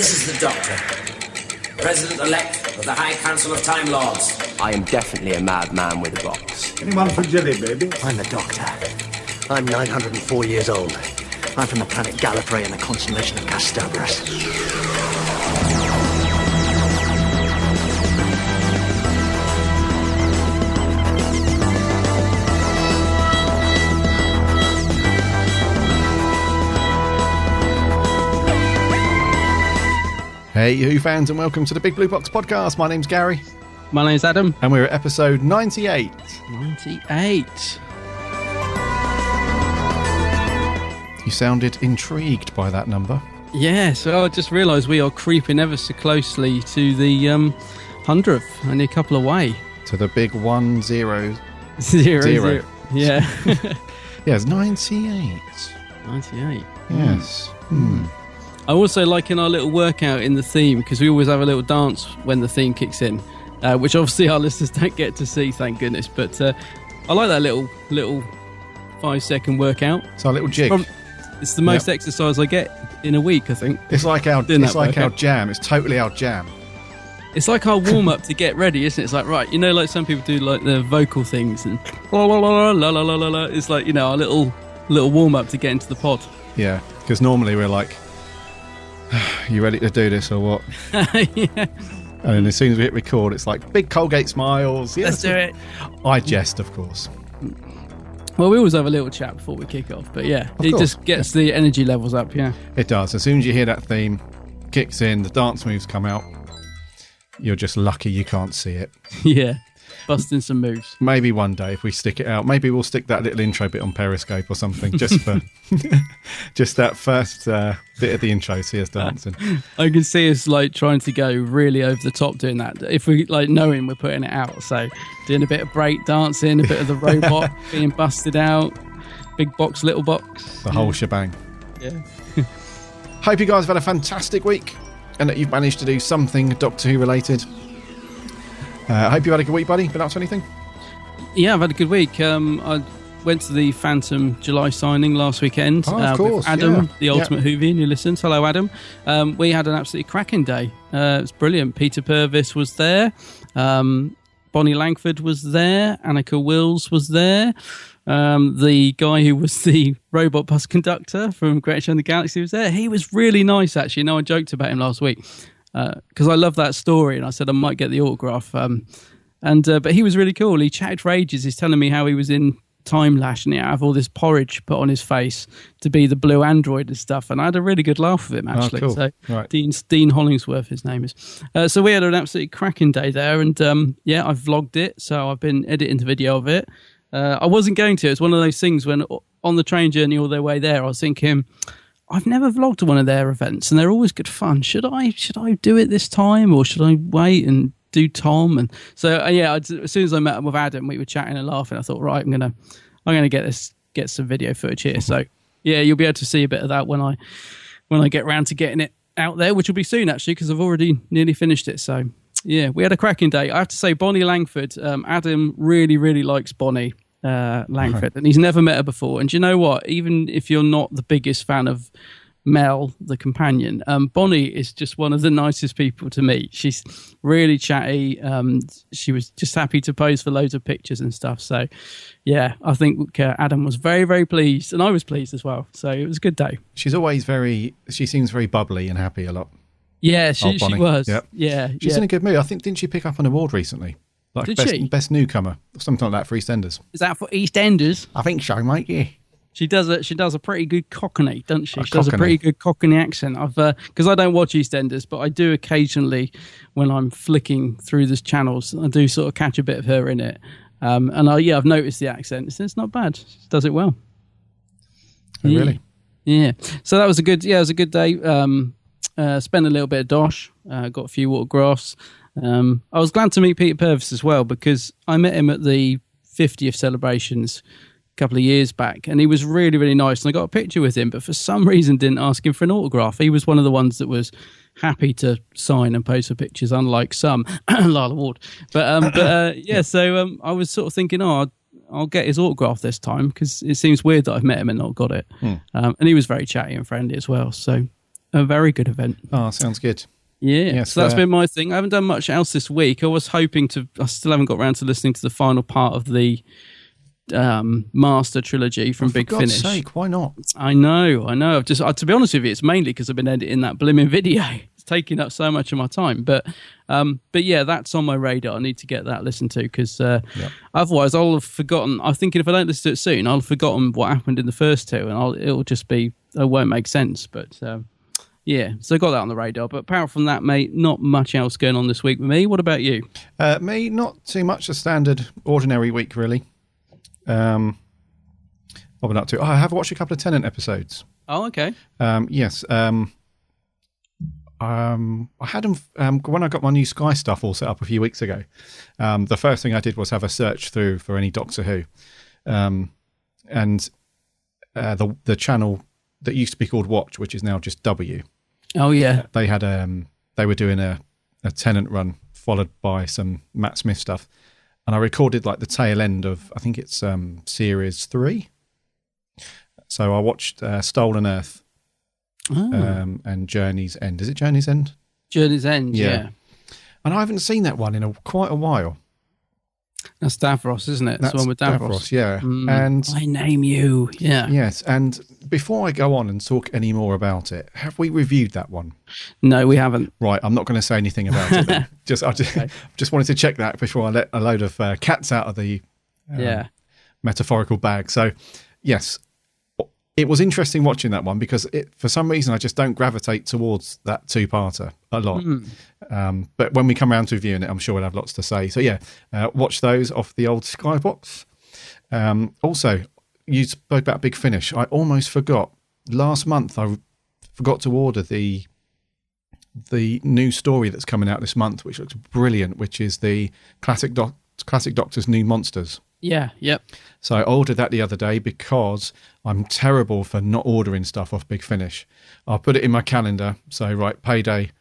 This is the Doctor, President-elect of the High Council of Time Lords. I am definitely a madman with a box. Anyone for jelly, baby? I'm the Doctor. I'm 904 years old. I'm from the planet Gallifrey in the constellation of Castabras. Hey, Who fans, and welcome to the Big Blue Box podcast. My name's Gary. My name's Adam. And we're at episode 98. 98. You sounded intrigued by that number. Yeah, so I just realised we are creeping ever so closely to the 100th, only a couple away. To the big 1-0. Zero. Yeah. Yeah, it's 98. 98. Yes. I also like in our little workout in the theme, because we always have a little dance when the theme kicks in, which obviously our listeners don't get to see, thank goodness. But I like that little 5-second workout. It's our little jig. It's the most exercise I get in a week, I think. It's like our jam. It's totally our jam. It's like our warm-up to get ready, isn't it? It's like, right, you know, like some people do like the vocal things and la la la la la la la la. It's like, you know, our little warm-up to get into the pod. Yeah, because normally we're like, you ready to do this or what? Yeah. And then as soon as we hit record, it's like big Colgate smiles. Let's do it. I jest, of course. Well, we always have a little chat before we kick off, but yeah, it just gets the energy levels up, yeah. It does. As soon as you hear that theme, kicks in, the dance moves come out, you're just lucky you can't see it. Yeah, busting some moves. Maybe one day if we stick it out, maybe we'll stick that little intro bit on Periscope or something, just for just that first bit of the intro, see us dancing. I can see us like trying to go really over the top doing that. If we like knowing we're putting it out, so doing a bit of break dancing, a bit of the robot being busted out, big box, little box, the whole shebang. Yeah. Hope you guys have had a fantastic week and that you've managed to do something Doctor Who related. I hope you had a good week, buddy. Been up to anything? Yeah, I've had a good week. I went to the Phantom July signing last weekend with Adam, the Ultimate Whovian, who listens. Hello, Adam. We had an absolutely cracking day. It was brilliant. Peter Purvis was there. Bonnie Langford was there. Annika Wills was there. The guy who was the robot bus conductor from Great Show in the Galaxy was there. He was really nice, actually. I joked about him last week because I love that story, and I said I might get the autograph. But he was really cool. He chatted for ages. He's telling me how he was in Time Lash and he had all this porridge put on his face to be the blue android and stuff. And I had a really good laugh with him, actually. Oh, cool. So right. Dean Hollingsworth, his name is. So we had an absolutely cracking day there. And I vlogged it. So I've been editing the video of it. I wasn't going to. It's one of those things when on the train journey all the way there, I was thinking, I've never vlogged one of their events and they're always good fun. Should I do it this time or should I wait and do Tom? And so as soon as I met with Adam, we were chatting and laughing. I thought, right, I'm gonna get some video footage here. So yeah, you'll be able to see a bit of that when I get round to getting it out there, which will be soon actually, because I've already nearly finished it. So yeah, we had a cracking day. I have to say, Bonnie Langford, Adam really, really likes Bonnie Langford, and he's never met her before. And do you know what? Even if you're not the biggest fan of Mel, the companion, Bonnie is just one of the nicest people to meet. She's really chatty. She was just happy to pose for loads of pictures and stuff. So yeah, I think Adam was very, very pleased, and I was pleased as well. So it was a good day. She seems very bubbly and happy a lot. Yeah, she was. Yep. Yeah, she's in a good mood. I think, didn't she pick up an award recently? Like best newcomer, or something like that for EastEnders. Is that for EastEnders? I think so, mate. Yeah. She does a pretty good Cockney, doesn't she? She does a pretty good Cockney accent. Because I don't watch EastEnders, but I do occasionally when I'm flicking through the channels, I do sort of catch a bit of her in it. I've noticed the accent. It's not bad. She does it well. Oh, yeah. Really? Yeah. So that was a good day. Spent a little bit of dosh. Got a few autographs. I was glad to meet Peter Purvis as well because I met him at the 50th celebrations a couple of years back, and he was really, really nice. And I got a picture with him, but for some reason didn't ask him for an autograph. He was one of the ones that was happy to sign and pose for pictures, unlike some, Lyle Ward. So I was sort of thinking, I'll get his autograph this time because it seems weird that I've met him and not got it. And he was very chatty and friendly as well. So a very good event. Oh, sounds good. Yeah, Yes, so that's been my thing. I haven't done much else this week. I was hoping to. I still haven't got around to listening to the final part of the Master trilogy from Big For God's Finish. sake, why not? I know. I've just, to be honest with you, it's mainly because I've been editing that blimmin' video. It's taking up so much of my time. But yeah, that's on my radar. I need to get that listened to because otherwise I'll have forgotten. I'm thinking if I don't listen to it soon, I'll have forgotten what happened in the first two, and it'll just be, it won't make sense. But yeah, so I got that on the radar. But apart from that, mate, not much else going on this week with me. What about you? Me, not too much. A standard, ordinary week, really. What have I been up to? I have watched a couple of Tennant episodes. Oh, okay. Yes. I had them when I got my new Sky stuff all set up a few weeks ago. The first thing I did was have a search through for any Doctor Who, and the channel that used to be called Watch, which is now just W. Oh yeah. They had they were doing a Tennant run followed by some Matt Smith stuff. And I recorded like the tail end of, I think it's series 3. So I watched Stolen Earth and Journey's End. Is it Journey's End? Journey's End, yeah. And I haven't seen that one in quite a while. That's Davros, isn't it? That's the one with Davros. Yeah. And I name you. Yeah. Yes. And before I go on and talk any more about it, have we reviewed that one? No, we haven't. Right. I'm not going to say anything about it then. I just wanted to check that before I let a load of cats out of the metaphorical bag. So, yes, it was interesting watching that one because for some reason I just don't gravitate towards that two-parter a lot. But when we come around to reviewing it, I'm sure we'll have lots to say. So yeah, watch those off the old Skybox. Also, you spoke about Big Finish. I almost forgot. Last month I forgot to order the new story that's coming out this month, which looks brilliant, which is the Classic Doctor's New Monsters. Yeah, yep. So I ordered that the other day because I'm terrible for not ordering stuff off Big Finish. I'll put it in my calendar. So, right, payday,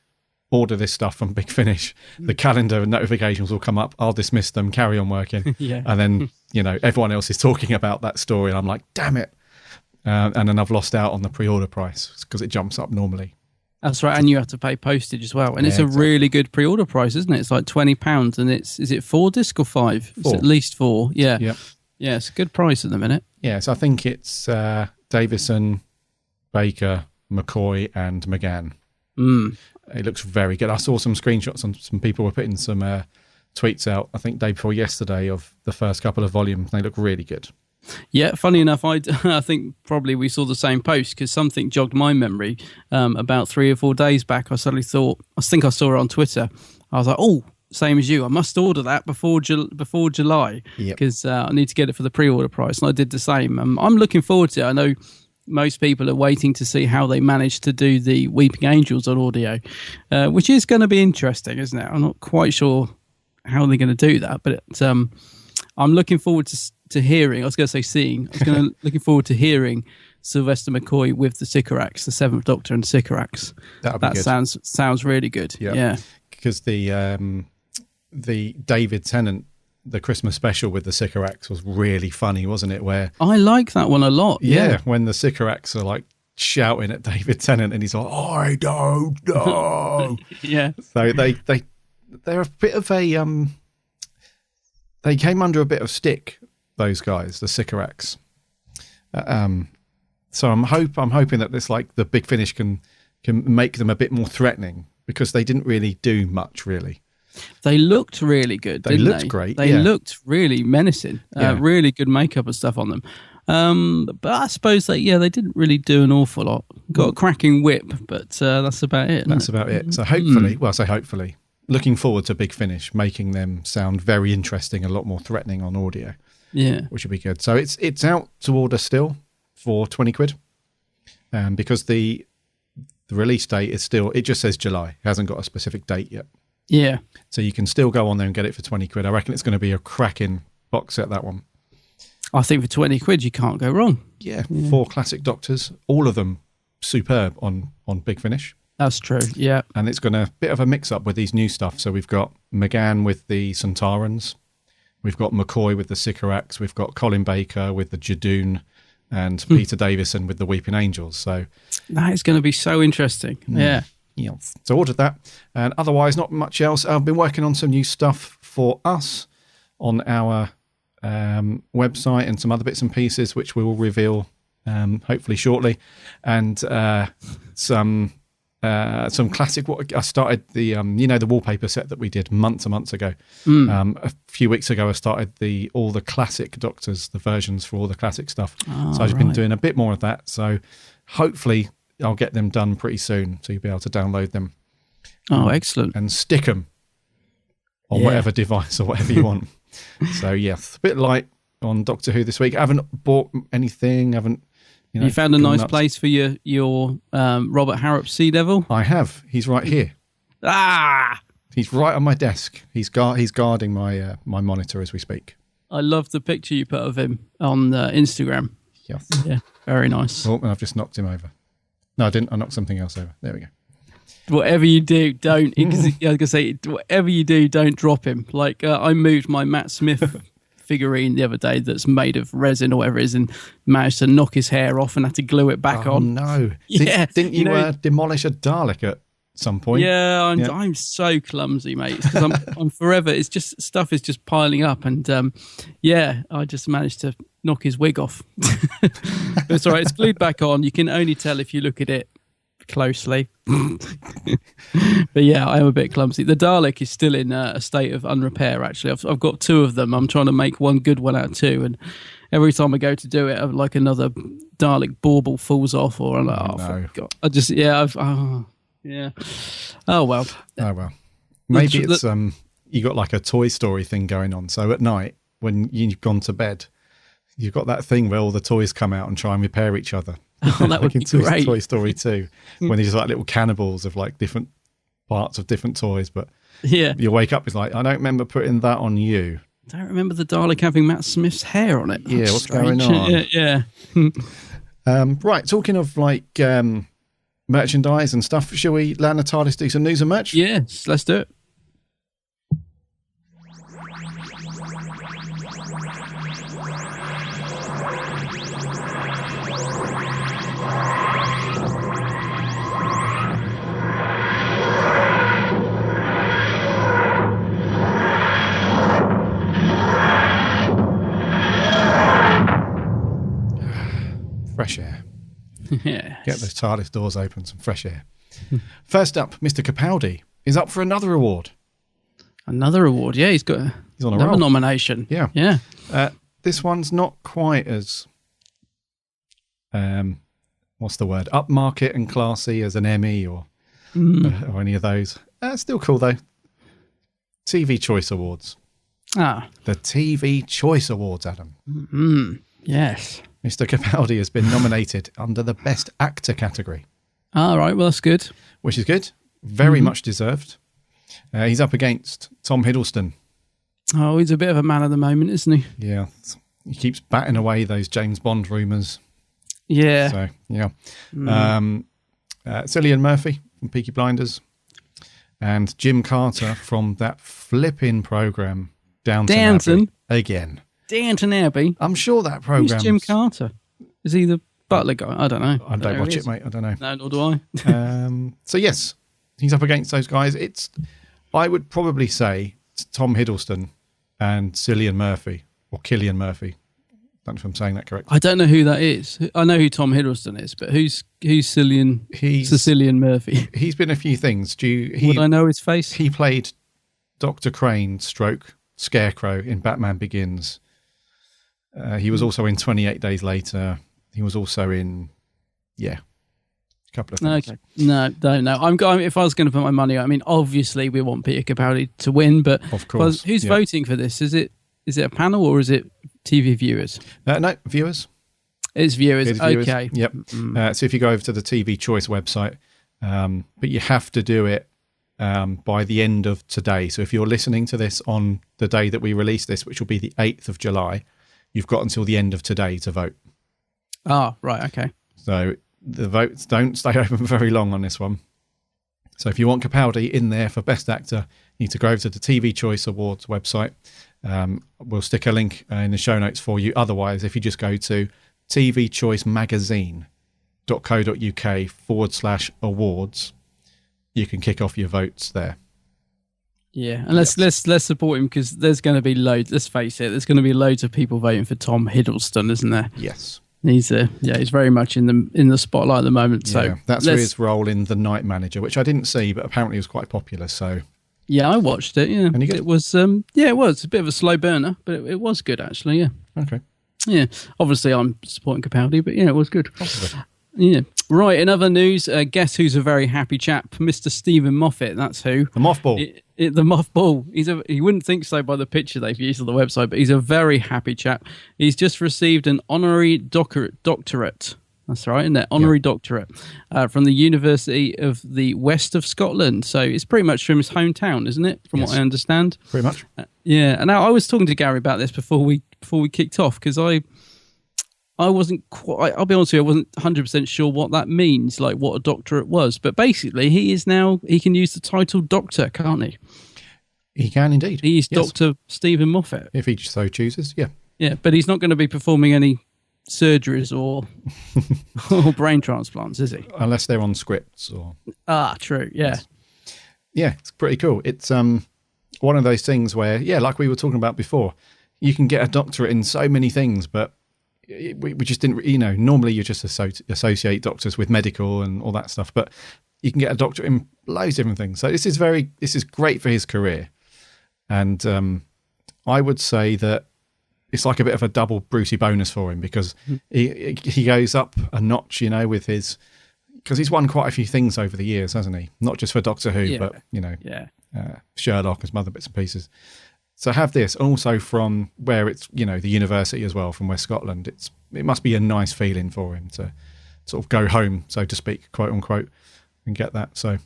order this stuff from Big Finish. The calendar and notifications will come up. I'll dismiss them, carry on working. Yeah. And then, everyone else is talking about that story. And I'm like, damn it. And then I've lost out on the pre-order price because it jumps up normally. That's right, and you have to pay postage as well. And it's a really good pre-order price, isn't it? It's like £20, and is it 4 disc or 5? 4. It's at least 4, yeah. Yep. Yeah, it's a good price at the minute. Yeah, so I think it's Davison, Baker, McCoy, and McGann. It looks very good. I saw some screenshots and some people were putting some tweets out, I think day before yesterday, of the first couple of volumes. They look really good. Yeah, funny enough, I think probably we saw the same post because something jogged my memory about 3 or 4 days back. I suddenly thought, I think I saw it on Twitter. I was like, oh, same as you. I must order that before July because I need to get it for the pre-order price. And I did the same. I'm looking forward to it. I know most people are waiting to see how they manage to do the Weeping Angels on audio, which is going to be interesting, isn't it? I'm not quite sure how they're going to do that, but I'm looking forward to hearing. I was going to say seeing. Looking forward to hearing Sylvester McCoy with the Sycorax, the Seventh Doctor and Sycorax. That sounds really good. Yeah, because the David Tennant, the Christmas special with the Sycorax was really funny, wasn't it? Where I like that one a lot. Yeah, when the Sycorax are like shouting at David Tennant and he's like, "I don't know." Yeah. So they're a bit of a they came under a bit of stick, those guys, the Sycorax. So I'm hoping that this, like, the Big Finish can make them a bit more threatening because they didn't really do much, really. They looked really good. They looked great. They looked really menacing. Really good makeup and stuff on them. But I suppose they didn't really do an awful lot. Got a cracking whip, but that's about it. That's about it. So hopefully, well, I say hopefully, looking forward to Big Finish making them sound very interesting, a lot more threatening on audio. Yeah, which would be good. So it's out to order still for £20, because the release date is still, it just says July. It hasn't got a specific date yet. Yeah. So you can still go on there and get it for £20. I reckon it's going to be a cracking box set, that one. I think for £20 you can't go wrong. Yeah, 4 classic Doctors, all of them superb on Big Finish. That's true, yeah. And it's got a bit of a mix-up with these new stuff. So we've got McGann with the Centaurans. We've got McCoy with the Sycorax. We've got Colin Baker with the Jadoon. and Peter Davison with the Weeping Angels. So that is going to be so interesting. Yeah. So ordered that, and otherwise not much else. I've been working on some new stuff for us on our website and some other bits and pieces, which we will reveal hopefully shortly, and some classic. What I started the the wallpaper set that we did months and months ago. A few weeks ago, I started all the classic Doctors, the versions for all the classic stuff. So I've been doing a bit more of that. So hopefully I'll get them done pretty soon, so you'll be able to download them. Oh, excellent! And stick them on whatever device or whatever you want. So yes, a bit light on Doctor Who this week. I haven't bought anything. You found a nice place for your Robert Harrop Sea Devil? I have. He's right here. He's right on my desk. He's guarding my my monitor as we speak. I love the picture you put of him on Instagram. Yes. Yeah, very nice. Oh, and I've just knocked him over. No, I didn't. I knocked something else over. There we go. Whatever you do, don't. I was going to say, whatever you do, don't drop him. Like I moved my Matt Smith figurine the other day that's made of resin or whatever it is, and managed to knock his hair off and had to glue it back on. No, yeah, didn't you demolish a Dalek at some point? Yeah, I'm so clumsy, mate. Because I'm forever. It's just stuff is just piling up, and I just managed to knock his wig off. But it's all right. It's glued back on. You can only tell if you look at it closely. But yeah, I am a bit clumsy. The Dalek is still in a state of unrepair. Actually, I've got two of them. I'm trying to make one good one out of two, and every time I go to do it, like another Dalek bauble falls off, or I'm like, no. God. I just Oh well. Maybe it's you got like a Toy Story thing going on. So at night when you've gone to bed, you've got that thing where all the toys come out and try and repair each other. Oh, that would be great. Toy Story 2, when there's like little cannibals of like different parts of different toys. But you wake up, it's like, I don't remember putting that on you. I don't remember the Dalek having Matt Smith's hair on it. Yeah, what's going on? Yeah. Right, talking of like merchandise and stuff, shall we land the TARDIS, do some news and merch? Yes, let's do it. Fresh air. Yes. Get those TARDIS doors open, some fresh air. First up, Mr. Capaldi is up for another award. Another award, yeah. He's on a roll. Nomination. Yeah. This one's not quite as, what's the word, upmarket and classy as an Emmy or any of those. Still cool though. TV Choice Awards. The TV Choice Awards, Adam. Yes. Mr. Capaldi has been nominated under the Best Actor category. All right, well, that's good. Which is good. Very much deserved. He's up against Tom Hiddleston. Oh, he's a bit of a man at the moment, isn't he? Yeah. He keeps batting away those James Bond rumours. Yeah. So, yeah. Cillian Murphy from Peaky Blinders. And Jim Carter from that flipping programme, Downton Abbey. Again. Downton Abbey. I'm sure that programme. Who's Jim Carter? Is he the butler guy? I don't know. I don't watch it, mate. I don't know. No, nor do I. So yes, he's up against those guys. I would probably say Tom Hiddleston and Cillian Murphy, or Cillian Murphy. I don't know if I'm saying that correctly. I don't know who that is. I know who Tom Hiddleston is, but who's Cillian Murphy? He's been a few things. Would I know his face? He played Dr. Crane / Scarecrow in Batman Begins. He was also in 28 Days Later. He was also in, a couple of things. Okay. No, don't know. If I was going to put my money, I mean, obviously we want Peter Capaldi to win, but of course, who's voting for this? Is it a panel or is it TV viewers? No, viewers. It's viewers. Okay. Yep. So if you go over to the TV Choice website, but you have to do it by the end of today. So if you're listening to this on the day that we release this, which will be the 8th of July, you've got until the end of today to vote. Oh, right, okay. So the votes don't stay open for very long on this one. So if you want Capaldi in there for Best Actor, you need to go over to the TV Choice Awards website. We'll stick a link in the show notes for you. Otherwise, if you just go to tvchoicemagazine.co.uk/awards. You can kick off your votes there. Yeah, and let's support him, because there's going to be loads. Let's face it, there's going to be loads of people voting for Tom Hiddleston, isn't there? Yes, he's very much in the spotlight at the moment. So that's his role in The Night Manager, which I didn't see, but apparently was quite popular. So yeah, I watched it. Yeah, Any good? It was it was a bit of a slow burner, but it was good actually. Yeah. Okay. Yeah, obviously I'm supporting Capaldi, but yeah, it was good. Yeah. Right, in other news, guess who's a very happy chap? Mr. Stephen Moffat, that's who. The Mothball. The Mothball. You wouldn't think so by the picture they've used on the website, but he's a very happy chap. He's just received an honorary doctorate. That's right, isn't it? Honorary doctorate from the University of the West of Scotland. So it's pretty much from his hometown, isn't it? From what I understand. Pretty much. Yeah, and I was talking to Gary about this before we kicked off, because I wasn't quite, I'll be honest with you, I wasn't 100% sure what that means, like what a doctorate was. But basically, he can use the title doctor, can't he? He can indeed. He's Dr. Stephen Moffat. If he so chooses, yeah. Yeah, but he's not going to be performing any surgeries or brain transplants, is he? Unless they're on scripts or... True, yeah. Yeah, it's pretty cool. It's one of those things where, like we were talking about before, you can get a doctorate in so many things, but we just didn't, normally you just associate doctors with medical and all that stuff, but you can get a doctorate in loads of different things. So this is great for his career. And I would say that it's like a bit of a double Brucey bonus for him, because he goes up a notch, with his, because he's won quite a few things over the years, hasn't he? Not just for Doctor Who, but, Sherlock and some other bits and pieces. So have this, and also from where it's, the university as well, from West Scotland. It must be a nice feeling for him to sort of go home, so to speak, quote unquote, and get that. So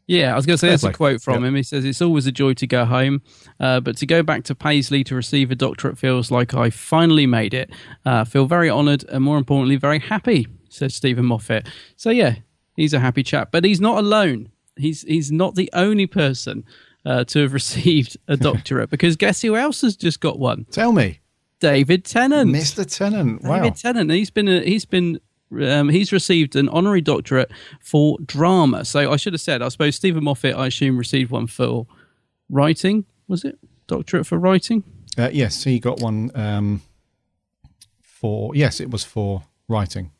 yeah, I was going to say that's a quote from him. He says, "It's always a joy to go home, but to go back to Paisley to receive a doctorate feels like I finally made it. Feel very honoured and, more importantly, very happy," says Stephen Moffat. So yeah, he's a happy chap, but he's not alone. He's not the only person to have received a doctorate, because guess who else has just got one? Tell me. David Tennant. Mr. Tennant. Wow. David Tennant. He's received an honorary doctorate for drama. So I should have said, I suppose Stephen Moffat, I assume, received one for writing. Was it? Doctorate for writing? Yes, he got one it was for writing.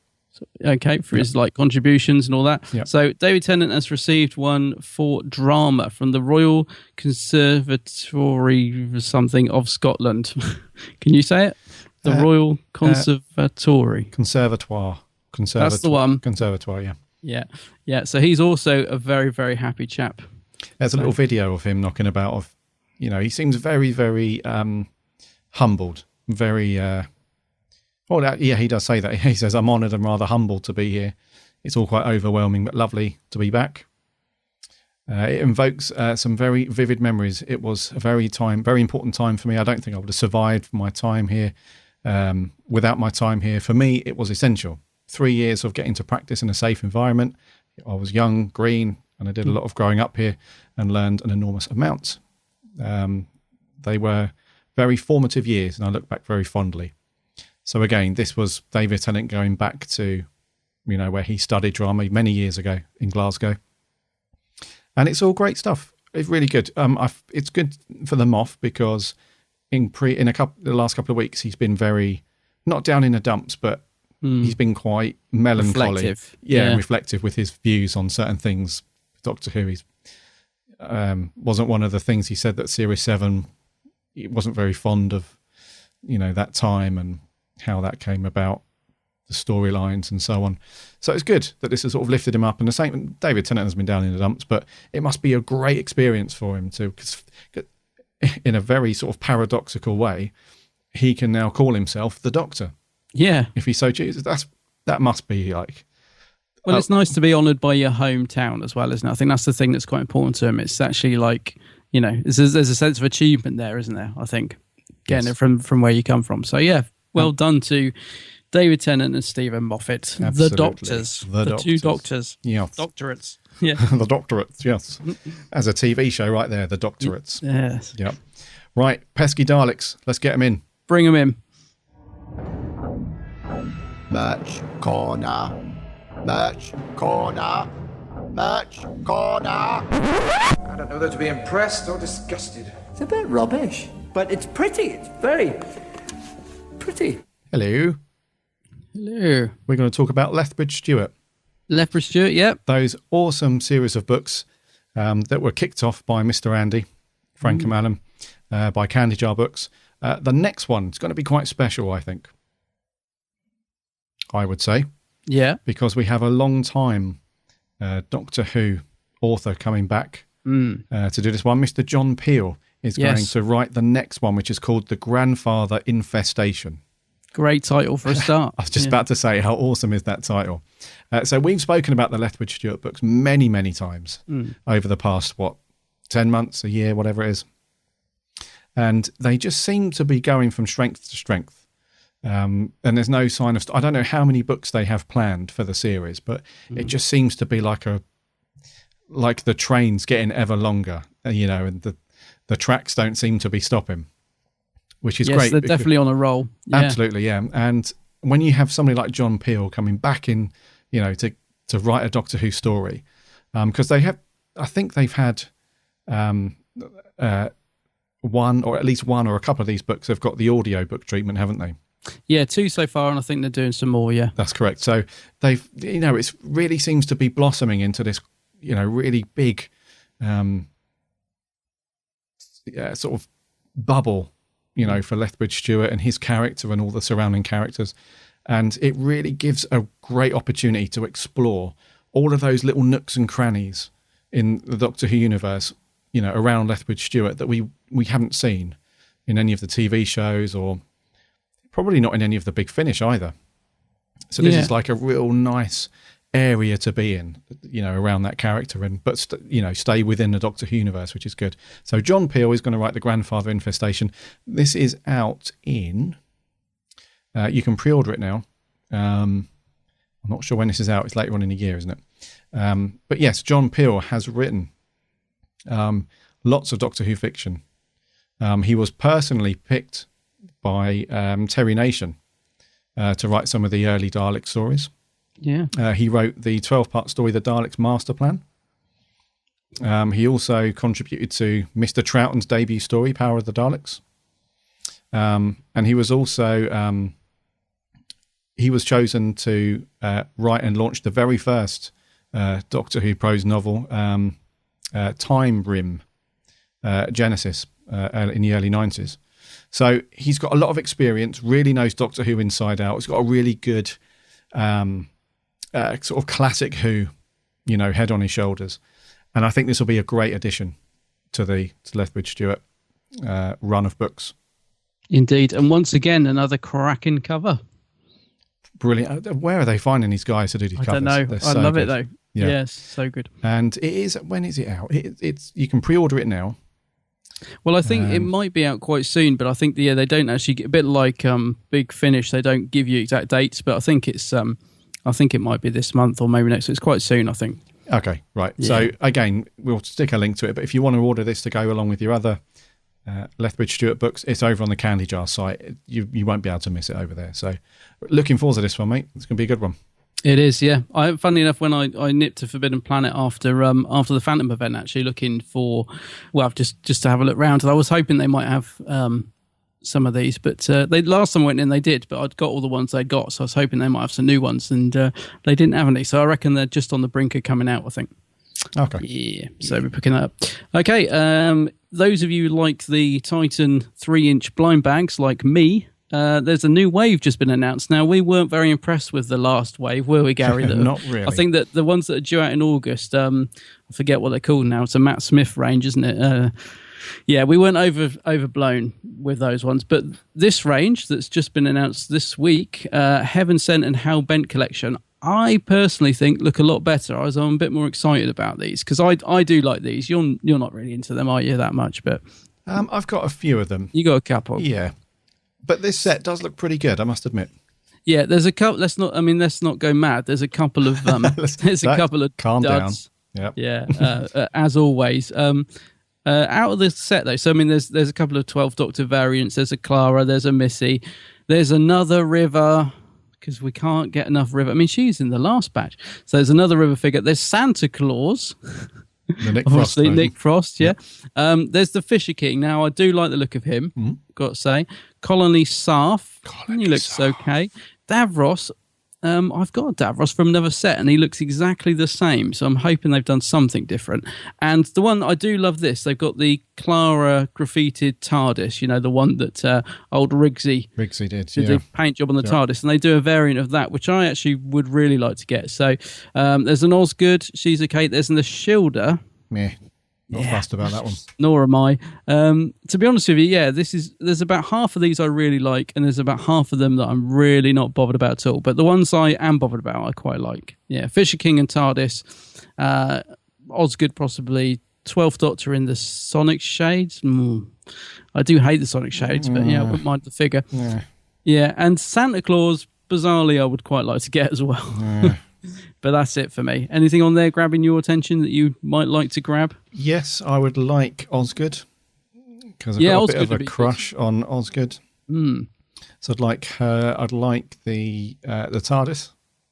Okay, for his contributions and all that. Yep. So David Tennant has received one for drama from the Royal Conservatory something of Scotland. Can you say it? The Royal Conservatory. Conservatoire. That's the one. Conservatoire, yeah. Yeah. So he's also a very, very happy chap. There's a little video of him knocking about. He seems very, very humbled. Very... he does say that. He says, "I'm honoured and rather humbled to be here. It's all quite overwhelming, but lovely to be back." It invokes some very vivid memories. It was a very important time for me. I don't think I would have survived my time here without my time here. For me, it was essential. 3 years of getting to practice in a safe environment. I was young, green, and I did a lot of growing up here and learned an enormous amount. They were very formative years, and I look back very fondly. So again, this was David Tennant going back to, where he studied drama many years ago in Glasgow. And it's all great stuff. It's really good. It's good for the Moff, because the last couple of weeks, he's been very, not down in the dumps, but he's been quite melancholy. Reflective. Yeah, reflective with his views on certain things. Doctor Who, he's wasn't one of the things he said that Series 7, he wasn't very fond of, that time and how that came about, the storylines and so on. So it's good that this has sort of lifted him up. And the same, David Tennant has been down in the dumps, but it must be a great experience for him too, because in a very sort of paradoxical way, he can now call himself the Doctor. Yeah. If he so chooses. That must be like... Well, it's nice to be honoured by your hometown as well, isn't it? I think that's the thing that's quite important to him. It's actually like, there's a sense of achievement there, isn't there? I think, getting it from where you come from. So yeah, well done to David Tennant and Stephen Moffat, Absolutely. the Doctors, the two Doctors, yes. Doctorates, yeah, the Doctorates, yes, as a TV show right there, the Doctorates, yes, yep. Right, pesky Daleks, let's get them in. Bring them in. Merch Corner. Merch Corner. Merch Corner. I don't know whether to be impressed or disgusted. It's a bit rubbish, but it's pretty. It's very pretty. Hello. Hello. We're going to talk about Lethbridge Stewart. Lethbridge Stewart, yep. Those awesome series of books that were kicked off by Mr. Andy, Frank O'Malley, by Candy Jar Books. The next one is going to be quite special, I think. I would say. Yeah. Because we have a long time Doctor Who author coming back to do this one. Mr. John Peel is going to write the next one, which is called The Grandfather Infestation. Great title for a start. I was just about to say, how awesome is that title? So we've spoken about the Lethbridge Stewart books many, many times over the past, 10 months, a year, whatever it is. And they just seem to be going from strength to strength. And there's no sign of... I don't know how many books they have planned for the series, but it just seems to be like the train's getting ever longer, and the tracks don't seem to be stopping. Which is great. They're definitely on a roll. Yeah. Absolutely, yeah. And when you have somebody like John Peel coming back in, to write a Doctor Who story, because I think they've had one or at least one or a couple of these books have got the audio book treatment, haven't they? Yeah, 2 so far, and I think they're doing some more, yeah. That's correct. So they've, it really seems to be blossoming into this, really big sort of bubble, for Lethbridge Stewart and his character and all the surrounding characters. And it really gives a great opportunity to explore all of those little nooks and crannies in the Doctor Who universe, around Lethbridge Stewart that we haven't seen in any of the TV shows or probably not in any of the Big Finish either. So this is like a real nice area to be in, around that character, but stay within the Doctor Who universe, which is good. So John Peel is going to write The Grandfather Infestation. This is out in... you can pre-order it now. I'm not sure when this is out. It's later on in the year, isn't it? But yes, John Peel has written lots of Doctor Who fiction. He was personally picked by Terry Nation to write some of the early Dalek stories. Yeah. He wrote the 12-part story, The Daleks Master Plan. He also contributed to Mr. Troughton's debut story, Power of the Daleks. And he was also... he was chosen to write and launch the very first Doctor Who prose novel, Time Rim, Genesis, in the early 90s. So he's got a lot of experience, really knows Doctor Who inside out. He's got a really good sort of classic Who, head on his shoulders. And I think this will be a great addition to Lethbridge Stewart run of books. Indeed. And once again, another cracking cover. Brilliant. Where are they finding these guys to do these covers? I don't know. I love it though. Yeah. Yes, so good. And it is, when is it out? It's you can pre-order it now. Well, I think it might be out quite soon, but I think they don't actually get, a bit like Big Finish. They don't give you exact dates, but I think it's I think it might be this month or maybe next. It's quite soon, I think. Okay, right. Yeah. So again, we'll stick a link to it. But if you want to order this to go along with your other Lethbridge Stewart books, it's over on the Candy Jar site. You won't be able to miss it over there. So looking forward to this one, mate. It's going to be a good one. It is, yeah. Funnily enough, when I nipped to Forbidden Planet after the Phantom event, actually looking for, just to have a look round, and I was hoping they might have some of these, but they last time I went in they did, but I'd got all the ones they'd got, so I was hoping they might have some new ones, and they didn't have any. So I reckon they're just on the brink of coming out, I think. Okay. Yeah, so we're picking that up. Okay, those of you who like the Titan 3-inch blind bags, like me, there's a new wave just been announced. Now, we weren't very impressed with the last wave, were we, Gary? Not really. I think that the ones that are due out in August, I forget what they're called now. It's a Matt Smith range, isn't it? Yeah, we weren't overblown with those ones. But this range that's just been announced this week, Heaven Sent and Hal Bent collection, I personally think look a lot better. I'm a bit more excited about these because I do like these. You're not really into them, are you, that much? But I've got a few of them. You got a couple. Yeah. But this set does look pretty good, I must admit. Yeah, there's a couple. Let's not go mad. There's a couple of calm duds. Down. Yep. Yeah, as always. Out of the set though, so I mean, there's a couple of 12 Doctor variants. There's a Clara. There's a Missy. There's another River. because we can't get enough River. I mean, she's in the last batch. So there's another River figure. There's Santa Claus. The Nick Frost Obviously, version. Nick Frost, yeah. There's the Fisher King. Now, I do like the look of him, got to say. Colony Sarf. He looks okay. Davros. I've got a Davros from another set, and he looks exactly the same. So I'm hoping they've done something different. And the one, I do love this. They've got the Clara graffitied TARDIS, you know, the one that old Rigsy did the paint job on the TARDIS, and they do a variant of that, which I actually would really like to get. So there's an Osgood, she's okay. There's an Ashilda. Not fussed about that one. Nor am I. To be honest with you, yeah, there's about half of these I really like, and there's about half of them that I'm really not bothered about at all. But the ones I am bothered about, I quite like. Yeah, Fisher King and TARDIS, Osgood possibly, 12th Doctor in the Sonic Shades. I do hate the Sonic Shades, but yeah, I wouldn't mind the figure. Yeah, and Santa Claus, bizarrely, I would quite like to get as well. But that's it for me. Anything on there grabbing your attention that you might like to grab? Yes, I would like Osgood, because I've got a Osgood bit of a crush on Osgood. So I'd like her. I'd like the TARDIS.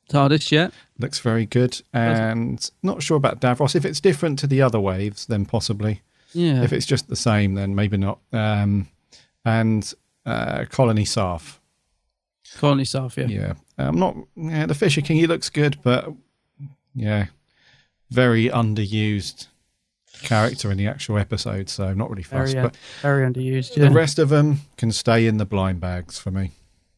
TARDIS, yeah. Looks very good. And not sure about Davros. If it's different to the other waves, then possibly. Yeah. If it's just the same, then maybe not. And Colony Sarf. Colony Sarf, yeah. Yeah. The Fisher King, he looks good, but yeah, very underused character in the actual episode, so I'm not really fussed. But very underused. Yeah. the rest of them can stay in the blind bags for me.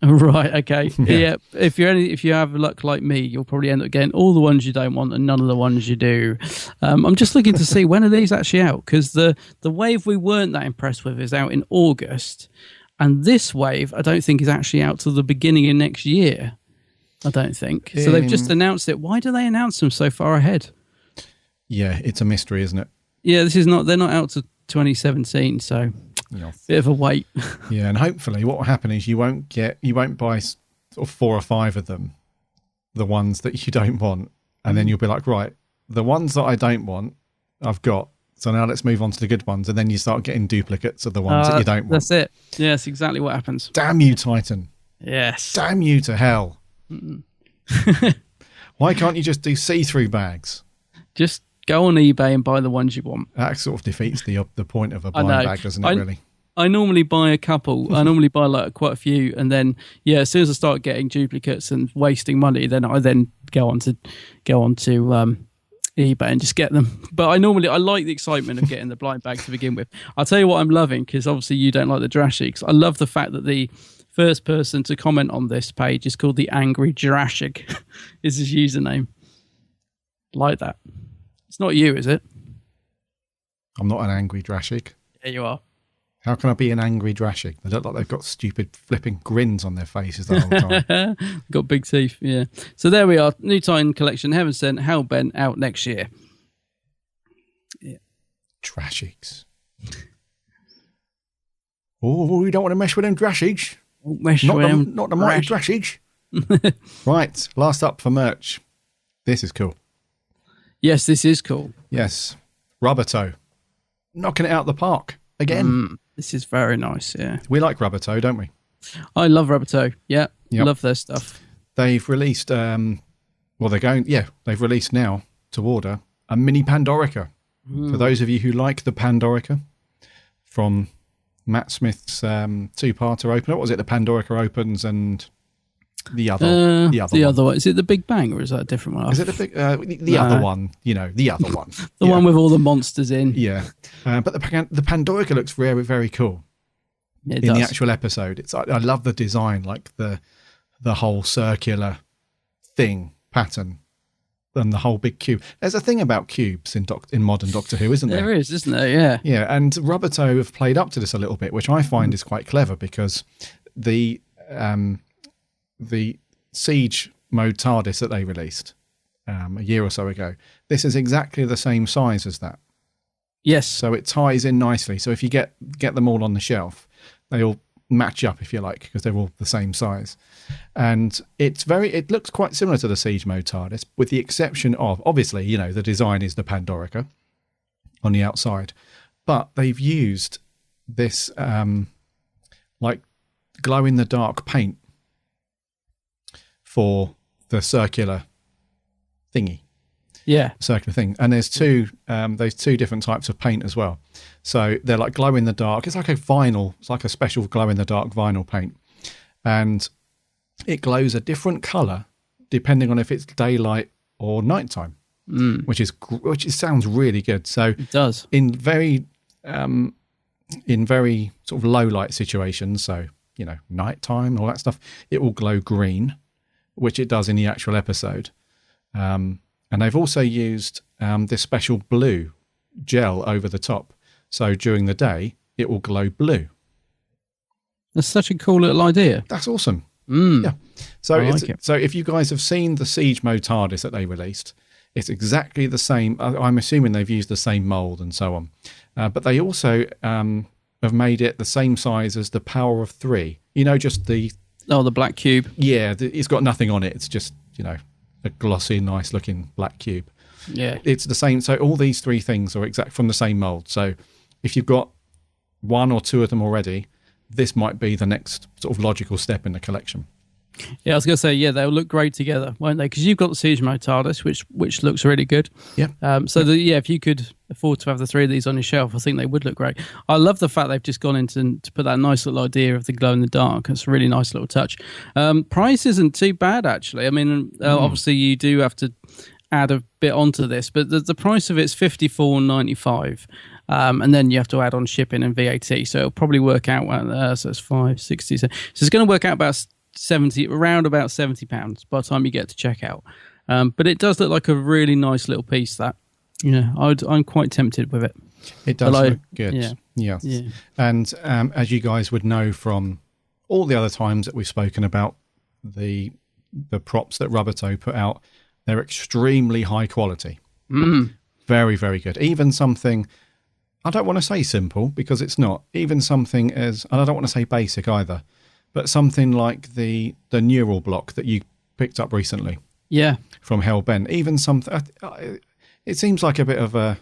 Right, okay. Yeah. If you have luck like me, you'll probably end up getting all the ones you don't want and none of the ones you do. I'm just looking to see when are these actually out, because the wave we weren't that impressed with is out in August, and this wave I don't think is actually out till the beginning of next year. I don't think. So they've just announced it. Why do they announce them so far ahead? Yeah, it's a mystery, isn't it? Yeah, they're not out to 2017, so bit of a wait. Yeah, and hopefully what will happen is you won't buy sort of 4 or 5 of them, the ones that you don't want, and then you'll be like, right, the ones that I don't want, I've got. So now let's move on to the good ones, and then you start getting duplicates of the ones that you don't want. That's it. Yeah, that's exactly what happens. Damn you, Titan. Yes. Damn you to hell. Why can't you just do see-through bags? Just go on eBay and buy the ones you want. That sort of defeats the point of a blind bag, doesn't it, really? I normally buy a couple. I normally buy like quite a few, and then as soon as I start getting duplicates and wasting money, then I go on to eBay and just get them. But I like the excitement of getting the blind bag to begin with. I'll tell you what I'm loving, because obviously you don't like the Jurassics. I love the fact that the first person to comment on this page is called the Angry Jurassic is his username. Like that. It's not you, is it? I'm not an angry Jurassic. Yeah, you are. How can I be an angry Jurassic? They look like they've got stupid flipping grins on their faces the whole time. Got big teeth, yeah. So there we are. New Titan collection, Heaven Sent, Hellbent, out next year. Yeah. Jurassics. Oh, we don't want to mess with them Jurassics. Not the mighty Jurassics. Right, last up for merch. This is cool. Yes, this is cool. Yes. Rubber Toe. Knocking it out the park again. This is very nice, yeah. We like Rubber Toe, don't we? I love Rubber Toe. Yeah, yep. Love their stuff. They've released, they've released now to order a mini Pandorica. For those of you who like the Pandorica from Matt Smith's two-parter opener. What was it? The Pandorica opens and the other one. Is it the Big Bang, or is that a different one? Is it the big other one? The other one. The one with all the monsters in. Yeah, but the Pandorica looks very, very cool. It in does. The actual episode. I love the design, like the whole circular pattern. And the whole big cube. There's a thing about cubes in modern Doctor Who, isn't there? There is, isn't there? Yeah. Yeah, and Rubber Toe have played up to this a little bit, which I find is quite clever, because the Siege mode TARDIS that they released a year or so ago, this is exactly the same size as that. Yes. So it ties in nicely. So if you get them all on the shelf, they all match up, if you like, because they're all the same size. And it looks quite similar to the Siege mode TARDIS, with the exception of, obviously, the design is the Pandorica on the outside, but they've used this like glow in the dark paint for the circular thingy. Yeah. Circular thing. And there's two different types of paint as well. So they're like glow in the dark. It's like a vinyl. It's like a special glow in the dark vinyl paint. And it glows a different colour depending on if it's daylight or nighttime, which sounds really good. So it does. In very sort of low light situations, so, you know, nighttime, all that stuff, it will glow green, which it does in the actual episode. And they've also used this special blue gel over the top. So during the day, it will glow blue. That's such a cool little idea. That's awesome. Yeah. So so if you guys have seen the Siege Mode TARDIS that they released, it's exactly the same. I'm assuming they've used the same mould and so on. But they also have made it the same size as the Power of 3. You know, just the black cube. Yeah, it's got nothing on it. It's just, you know, a glossy, nice looking black cube. Yeah. It's the same. So all these three things are exact from the same mould. So if you've got one or two of them already, this might be the next sort of logical step in the collection. Yeah, I was going to say, yeah, they'll look great together, won't they? Because you've got the Siege Mode TARDIS, which looks really good. Yeah. If you could afford to have the three of these on your shelf, I think they would look great. I love the fact they've just gone into to put that nice little idea of the glow in the dark. It's a really nice little touch. Price isn't too bad, actually. I mean, obviously you do have to add a bit onto this, but the price of it's $54.95. And then you have to add on shipping and VAT. So it'll probably work out, so it's $5.60. So it's going to work out about around about £70 by the time you get to checkout. But it does look like a really nice little piece. That, I'm quite tempted with it. It does look good. Yeah. Yes. Yeah. And as you guys would know from all the other times that we've spoken about the props that Rubbertoe put out, they're extremely high quality. Very, very good. Even something, I don't want to say simple because it's not. Even something as, and I don't want to say basic either, but something like the neural block that you picked up recently. Yeah. From Hellbent. Even something, it seems like a bit of an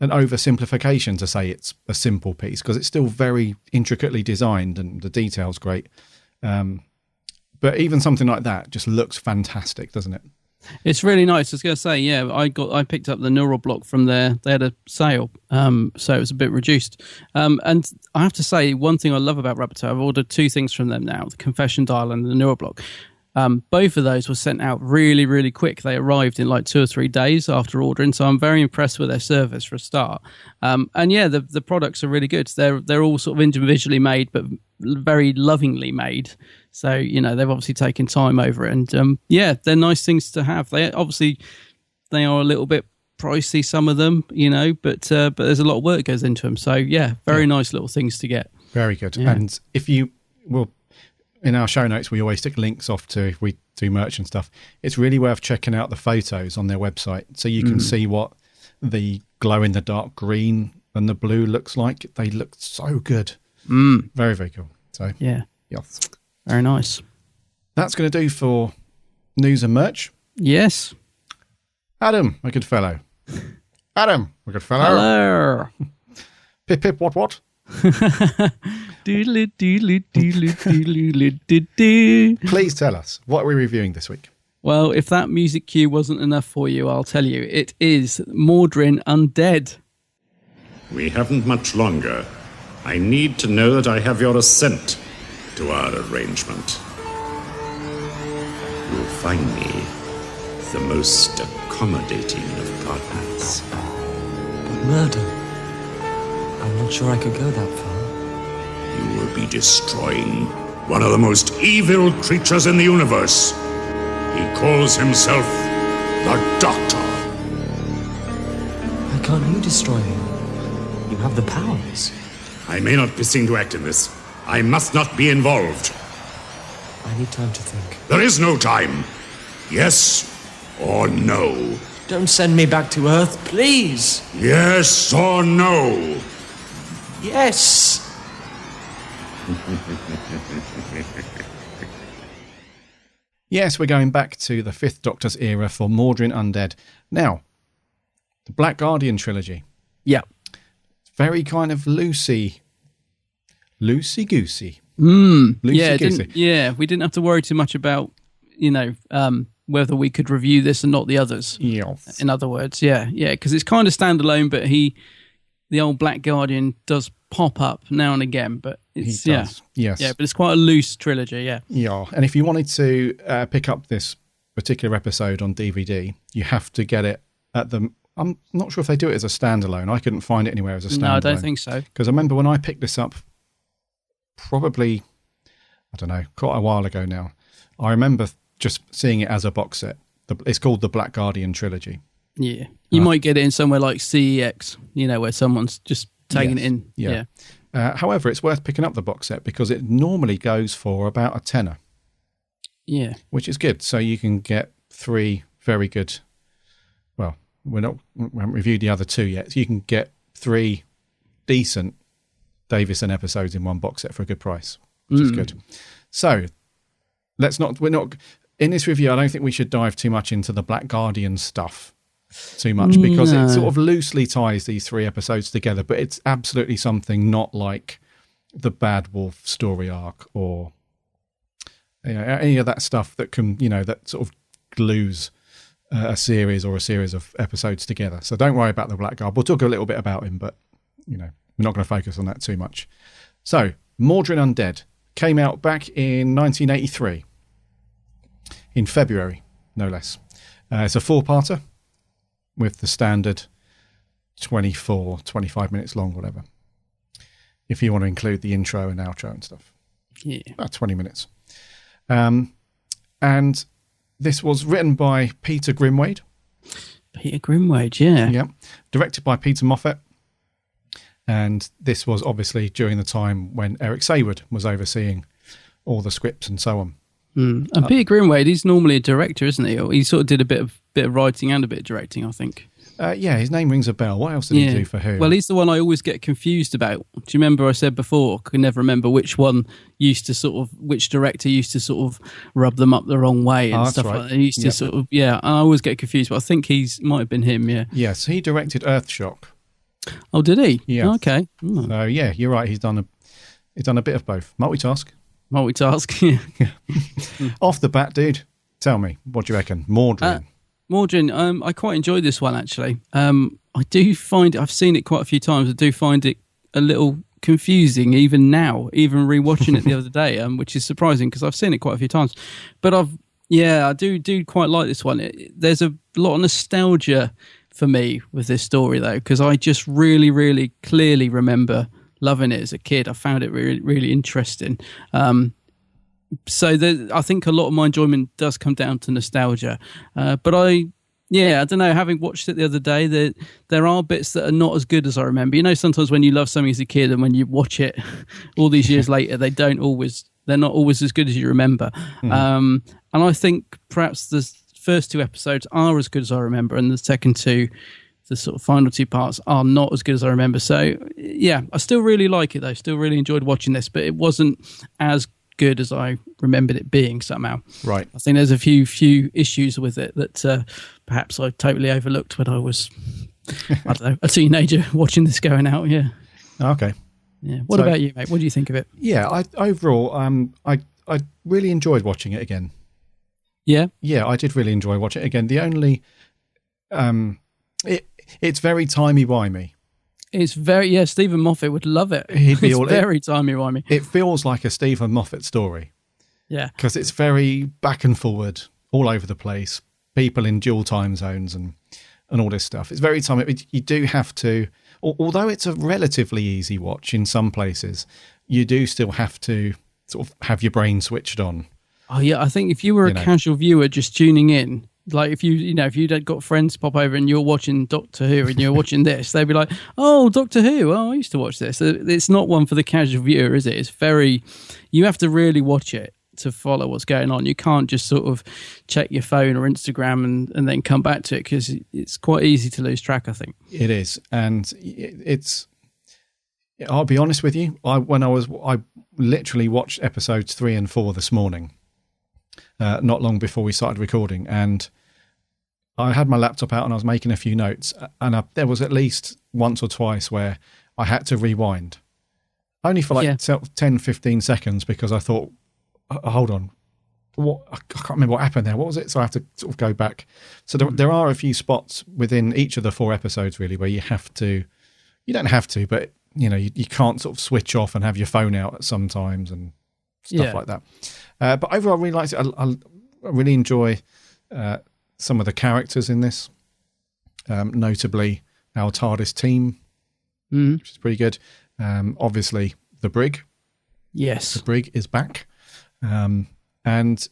oversimplification to say it's a simple piece because it's still very intricately designed and the detail's great. But even something like that just looks fantastic, doesn't it? It's really nice. I was going to say, yeah, I picked up the neural block from there. They had a sale, so it was a bit reduced. And I have to say, one thing I love about Rubbertoe, I've ordered two things from them now, the Confession Dial and the neural block. Both of those were sent out really, really quick. They arrived in like 2 or 3 days after ordering, so I'm very impressed with their service for a start. And yeah, the products are really good. They're all sort of individually made, but very lovingly made. So, they've obviously taken time over it. And yeah, they're nice things to have. They are a little bit pricey, some of them, but there's a lot of work goes into them. So yeah, very nice little things to get. Very good. Yeah. And if you will, in our show notes, we always stick links off to if we do merch and stuff. It's really worth checking out the photos on their website so you can see what the glow in the dark green and the blue looks like. They look so good. Very, very cool. So yeah. Yes. Very nice. That's going to do for news and merch. Yes. Adam, my good fellow. Adam, my good fellow. Hello. Pip, pip, what? Doodly, doodly, doodly, doodly, doodly. Please tell us, what are we reviewing this week? Well, if that music cue wasn't enough for you, I'll tell you. It is Mawdryn Undead. We haven't much longer. I need to know that I have your assent to our arrangement. You'll find me the most accommodating of partners. But murder? I'm not sure I could go that far. You will be destroying one of the most evil creatures in the universe. He calls himself the Doctor. Why can't you destroy him? You have the powers. I may not be seen to act in this. I must not be involved. I need time to think. There is no time. Yes or no? Don't send me back to Earth, please. Yes or no? Yes. Yes, we're going back to the Fifth Doctor's era for Mawdryn Undead. Now, the Black Guardian trilogy. Yeah. Very kind of loosey-goosey. We didn't have to worry too much about whether we could review this and not the others. Yes. In other words, yeah, because it's kind of standalone, but the old Black Guardian does pop up now and again, but it's Yes. but it's quite a loose trilogy. Yeah, and if you wanted to pick up this particular episode on DVD, you have to get it at the. I'm not sure if they do it as a standalone. I couldn't find it anywhere as a standalone. No, I don't think so. Because I remember when I picked this up, probably, I don't know, quite a while ago now. I remember just seeing it as a box set. It's called the Black Guardian trilogy. Yeah, you might get it in somewhere like CEX, where someone's just taking it in. Yeah. However, it's worth picking up the box set because it normally goes for about a tenner. Yeah, which is good. So you can get 3 very good. Well, we haven't reviewed the other 2 yet. So you can get 3 decent Davison episodes in one box set for a good price, which is good. So we're not in this review. I don't think we should dive too much into the Black Guardian stuff too much because it sort of loosely ties these 3 episodes together, but it's absolutely something not like the Bad Wolf story arc or any of that stuff that can, that sort of glues a series or a series of episodes together. So don't worry about the Black Guard. We'll talk a little bit about him, but, we're not going to focus on that too much. So, Mordrin Undead came out back in 1983, in February, no less. It's a 4-parter with the standard 25 minutes long, whatever. If you want to include the intro and outro and stuff. Yeah. About 20 minutes. And this was written by Peter Grimwade. Peter Grimwade, yeah. Yeah. Directed by Peter Moffat. And this was obviously during the time when Eric Sayward was overseeing all the scripts and so on. And Peter Grimwade, he's normally a director, isn't he? He sort of did a bit of writing and a bit of directing, I think. Yeah, his name rings a bell. What else did he do for who? Well, he's the one I always get confused about. Do you remember I said before, I can never remember which director used to sort of rub them up the wrong way and stuff like that. He used to sort of, and I always get confused, but I think might have been him, yeah. Yes, he directed Earthshock. Oh, did he? Yeah. Oh, okay. Oh. So, yeah, you're right. He's done a bit of both. Multitask, yeah. Off the bat, dude, tell me, what do you reckon? Mordrin. Mordrin, I quite enjoyed this one, actually. I do find I've seen it quite a few times. I do find it a little confusing even now, even rewatching it the other day, which is surprising because I've seen it quite a few times. But I do quite like this one. There's a lot of nostalgia for me with this story, though, because I just really, really clearly remember loving it as a kid. I found it really, really interesting. So I think a lot of my enjoyment does come down to nostalgia. But I don't know, having watched it the other day, there are bits that are not as good as I remember. Sometimes when you love something as a kid and when you watch it all these years later, they're not always as good as you remember. And I think perhaps the first 2 episodes are as good as I remember, and the second 2, the sort of final 2 parts, are not as good as I remember. So, yeah, I still really like it, though. Still really enjoyed watching this, but it wasn't as good as I remembered it being somehow. Right. I think there's a few issues with it that perhaps I totally overlooked when I was, I don't know, a teenager watching this going out. Yeah. Okay. Yeah. What about you, mate? What do you think of it? Yeah. Overall, I really enjoyed watching it again. Yeah. Yeah, I did really enjoy watching it again. The only, it's very timey-wimey. It's very, Stephen Moffat would love it. He'd be very timey-wimey. It feels like a Stephen Moffat story. Yeah. Because it's very back and forward, all over the place, people in dual time zones and all this stuff. It's very timey. You do have to, although it's a relatively easy watch in some places, you do still have to sort of have your brain switched on. Oh, yeah. I think if you were a casual viewer just tuning in, like if you'd got friends pop over and you're watching Doctor Who and you're watching this, they'd be like, "Oh, Doctor Who! Oh, I used to watch this." It's not one for the casual viewer, is it? It's you have to really watch it to follow what's going on. You can't just sort of check your phone or Instagram and then come back to it because it's quite easy to lose track, I think. It is, and it's. I'll be honest with you. I literally watched episodes 3 and 4 this morning, not long before we started recording, and I had my laptop out and I was making a few notes, and there was at least once or twice where I had to rewind, only for 10, 15 seconds, because I thought, hold on, I can't remember what happened there. What was it? So I have to sort of go back. So there are a few spots within each of the 4 episodes, really, where you don't have to, but you can't sort of switch off and have your phone out at some times and stuff like that. But overall, I really liked it. I really enjoy some of the characters in this, notably our TARDIS team, which is pretty good. Obviously, the Brig. Yes. The Brig is back. And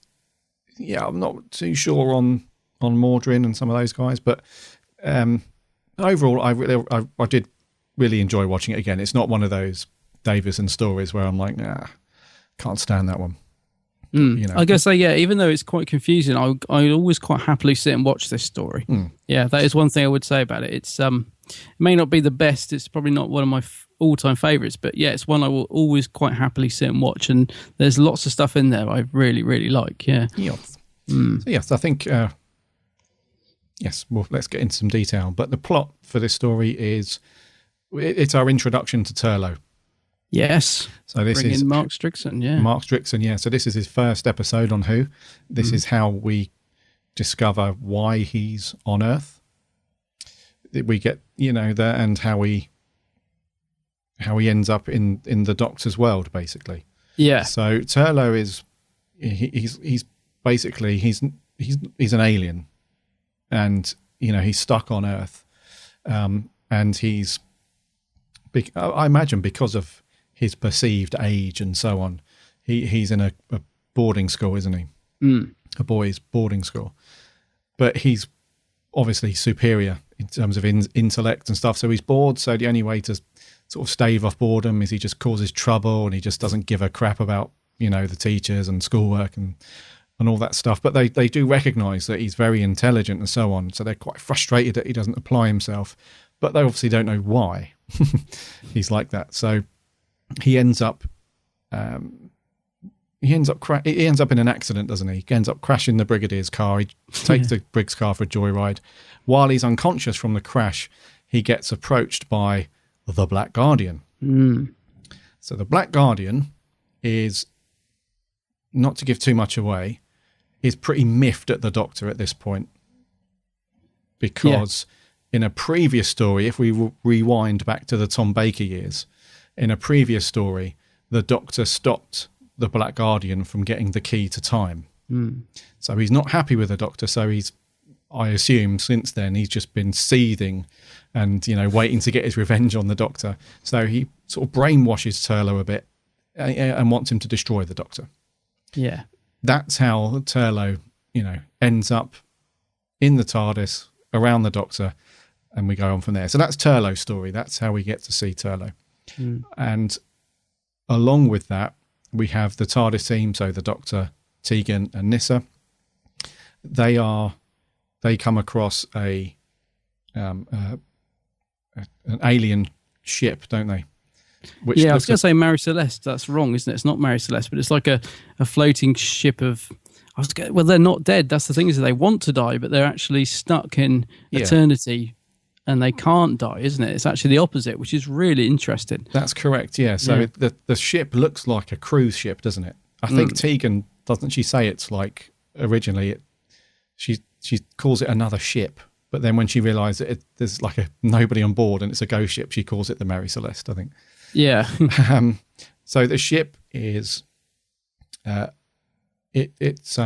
yeah, I'm not too sure on Mordrin and some of those guys, but overall, I did really enjoy watching it again. It's not one of those Davison stories where I'm like, can't stand that one. I guess even though it's quite confusing, I always quite happily sit and watch this story. Yeah, that is one thing I would say about it. It's it may not be the best. It's probably not one of my all-time favourites, but yeah, it's one I will always quite happily sit and watch. And there's lots of stuff in there I really, really like. Yeah. Yes. So yes, I think. Yes. Well, let's get into some detail. But the plot for this story is it's our introduction to Turlough. Yes. So this Bring is in Mark Strickson. Yeah. Mark Strickson. Yeah. So this is his first episode on Who. This is how we discover why he's on Earth. We get that, and how he ends up in the Doctor's world, basically. Yeah. So Turlough is he's basically he's an alien, and he's stuck on Earth, and he's I imagine because of his perceived age and so on, he's in a boarding school, isn't he? A boys' boarding school, but he's obviously superior in terms of intellect and stuff. So he's bored. So the only way to sort of stave off boredom is he just causes trouble, and he just doesn't give a crap about the teachers and schoolwork and all that stuff. But they do recognise that he's very intelligent and so on. So they're quite frustrated that he doesn't apply himself, but they obviously don't know why he's like that. So he ends up in an accident, doesn't he? He ends up crashing the Brigadier's car. He takes the Brig's car for a joyride. While he's unconscious from the crash, he gets approached by the Black Guardian. So the Black Guardian is, not to give too much away, is pretty miffed at the Doctor at this point. Because in a previous story, if we rewind back to the Tom Baker years, in a previous story, the Doctor stopped the Black Guardian from getting the key to time. So he's not happy with the Doctor. So I assume since then he's just been seething and, waiting to get his revenge on the Doctor. So he sort of brainwashes Turlough a bit and wants him to destroy the Doctor. Yeah. That's how Turlough, ends up in the TARDIS around the Doctor, and we go on from there. So that's Turlough's story. That's how we get to see Turlough. And along with that, we have the TARDIS team, so the Doctor, Tegan and Nyssa. They come across an alien ship, don't they? Which I was going to say Mary Celeste. That's wrong, isn't it? It's not Mary Celeste, but it's like a floating ship of... well, they're not dead. That's the thing, is that they want to die, but they're actually stuck in eternity, and they can't die, isn't it? It's actually the opposite, which is really interesting. That's correct, yeah. So the ship looks like a cruise ship, doesn't it? I think Tegan, doesn't she say it's like, originally, she calls it another ship, but then when she realised that there's like nobody on board and it's a ghost ship, she calls it the Mary Celeste, I think. Yeah. So the ship is, it's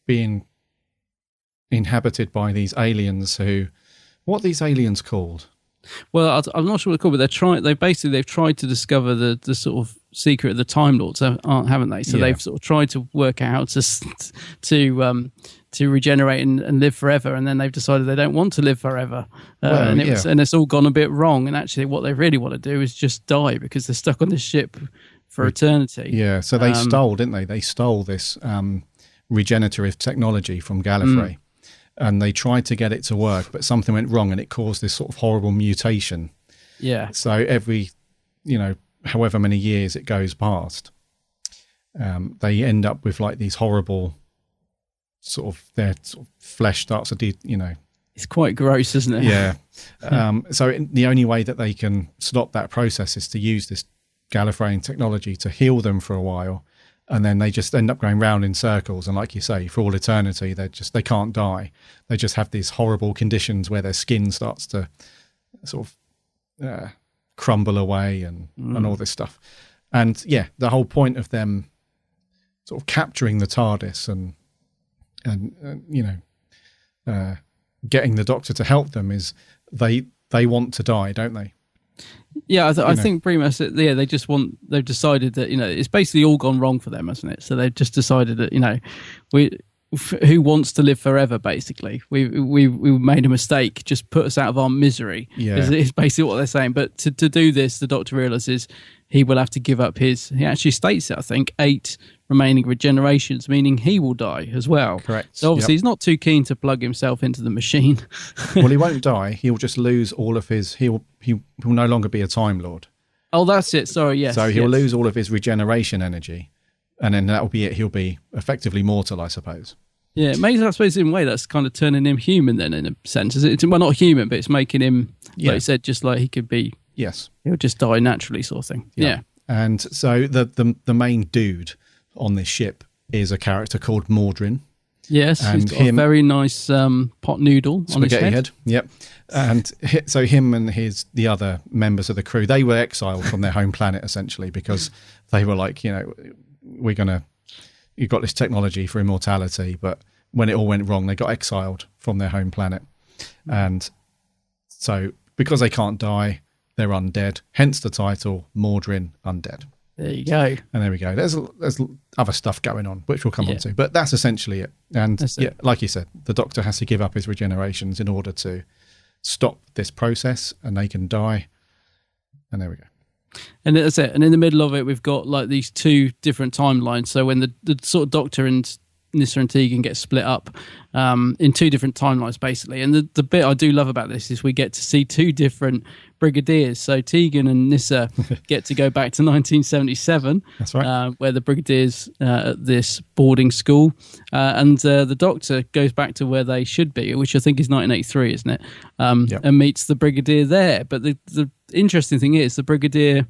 being inhabited by these aliens who, what are these aliens called? Well, I'm not sure what they're called, but they've tried to discover the sort of secret of the Time Lords, haven't they? So they've sort of tried to work out to regenerate and live forever, and then they've decided they don't want to live forever, and it's all gone a bit wrong. And actually, what they really want to do is just die, because they're stuck on this ship for eternity. Yeah. So they stole, didn't they? They stole this regenerative technology from Gallifrey. And they tried to get it to work, but something went wrong and it caused this sort of horrible mutation. Yeah. So every, however many years it goes past, they end up with like these horrible their sort of flesh starts to, It's quite gross, isn't it? Yeah. So the only way that they can stop that process is to use this Gallifreyan technology to heal them for a while and then they just end up going round in circles. And like you say, for all eternity, they can't die. They just have these horrible conditions where their skin starts to sort of crumble away and all this stuff. And yeah, the whole point of them sort of capturing the TARDIS and getting the Doctor to help them is they want to die, don't they? Yeah, I think pretty much. Yeah, they've decided that it's basically all gone wrong for them, hasn't it? So they've just decided that who wants to live forever? Basically, we made a mistake. Just put us out of our misery. Yeah, is basically what they're saying. But to do this, the Doctor realizes he will have to give up his. He actually states it, I think, 8 remaining regenerations, meaning he will die as well. Correct. So obviously he's not too keen to plug himself into the machine. Well, he won't die. He'll just lose all of his. He will no longer be a Time Lord. Oh, that's it. Sorry, yes. So he'll lose all of his regeneration energy, and then that'll be it. He'll be effectively mortal, I suppose. Yeah, maybe I suppose in a way that's kind of turning him human then, in a sense. It's well, not human, but it's making him, like you said, just like he could be. Yes, he'll just die naturally, sort of thing. Yeah. And so the main dude on this ship is a character called Mordrin. Yes, and he's got a very nice pot noodle on his head. Yep. And so him and the other members of the crew, they were exiled from their home planet essentially because they were like, you've got this technology for immortality, but when it all went wrong, they got exiled from their home planet. And so because they can't die, they're undead. Hence the title, Mordrin Undead. There you go. And there we go. There's other stuff going on, which we'll come on to. But that's essentially it. And like you said, the Doctor has to give up his regenerations in order to stop this process, and they can die. And there we go. And that's it. And in the middle of it, we've got like these 2 different timelines. So when the sort of Doctor and Nyssa and Tegan get split up in 2 different timelines, basically. And the bit I do love about this is we get to see 2 different brigadiers. So Tegan and Nyssa get to go back to 1977. That's right. Where the brigadiers at this boarding school. And the Doctor goes back to where they should be, which I think is 1983, isn't it? And meets the brigadier there. But the interesting thing is the brigadier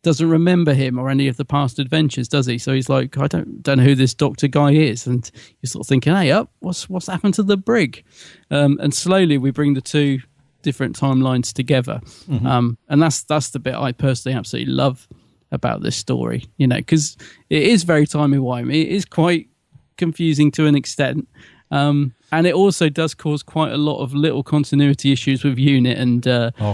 doesn't remember him or any of the past adventures, does he? So he's like, I don't know who this Doctor guy is, and you're sort of thinking, hey, what's happened to the brig? And slowly we bring the 2 different timelines together, and that's the bit I personally absolutely love about this story. Because it is very timey-wimey. It is quite confusing to an extent. And it also does cause quite a lot of little continuity issues with UNIT and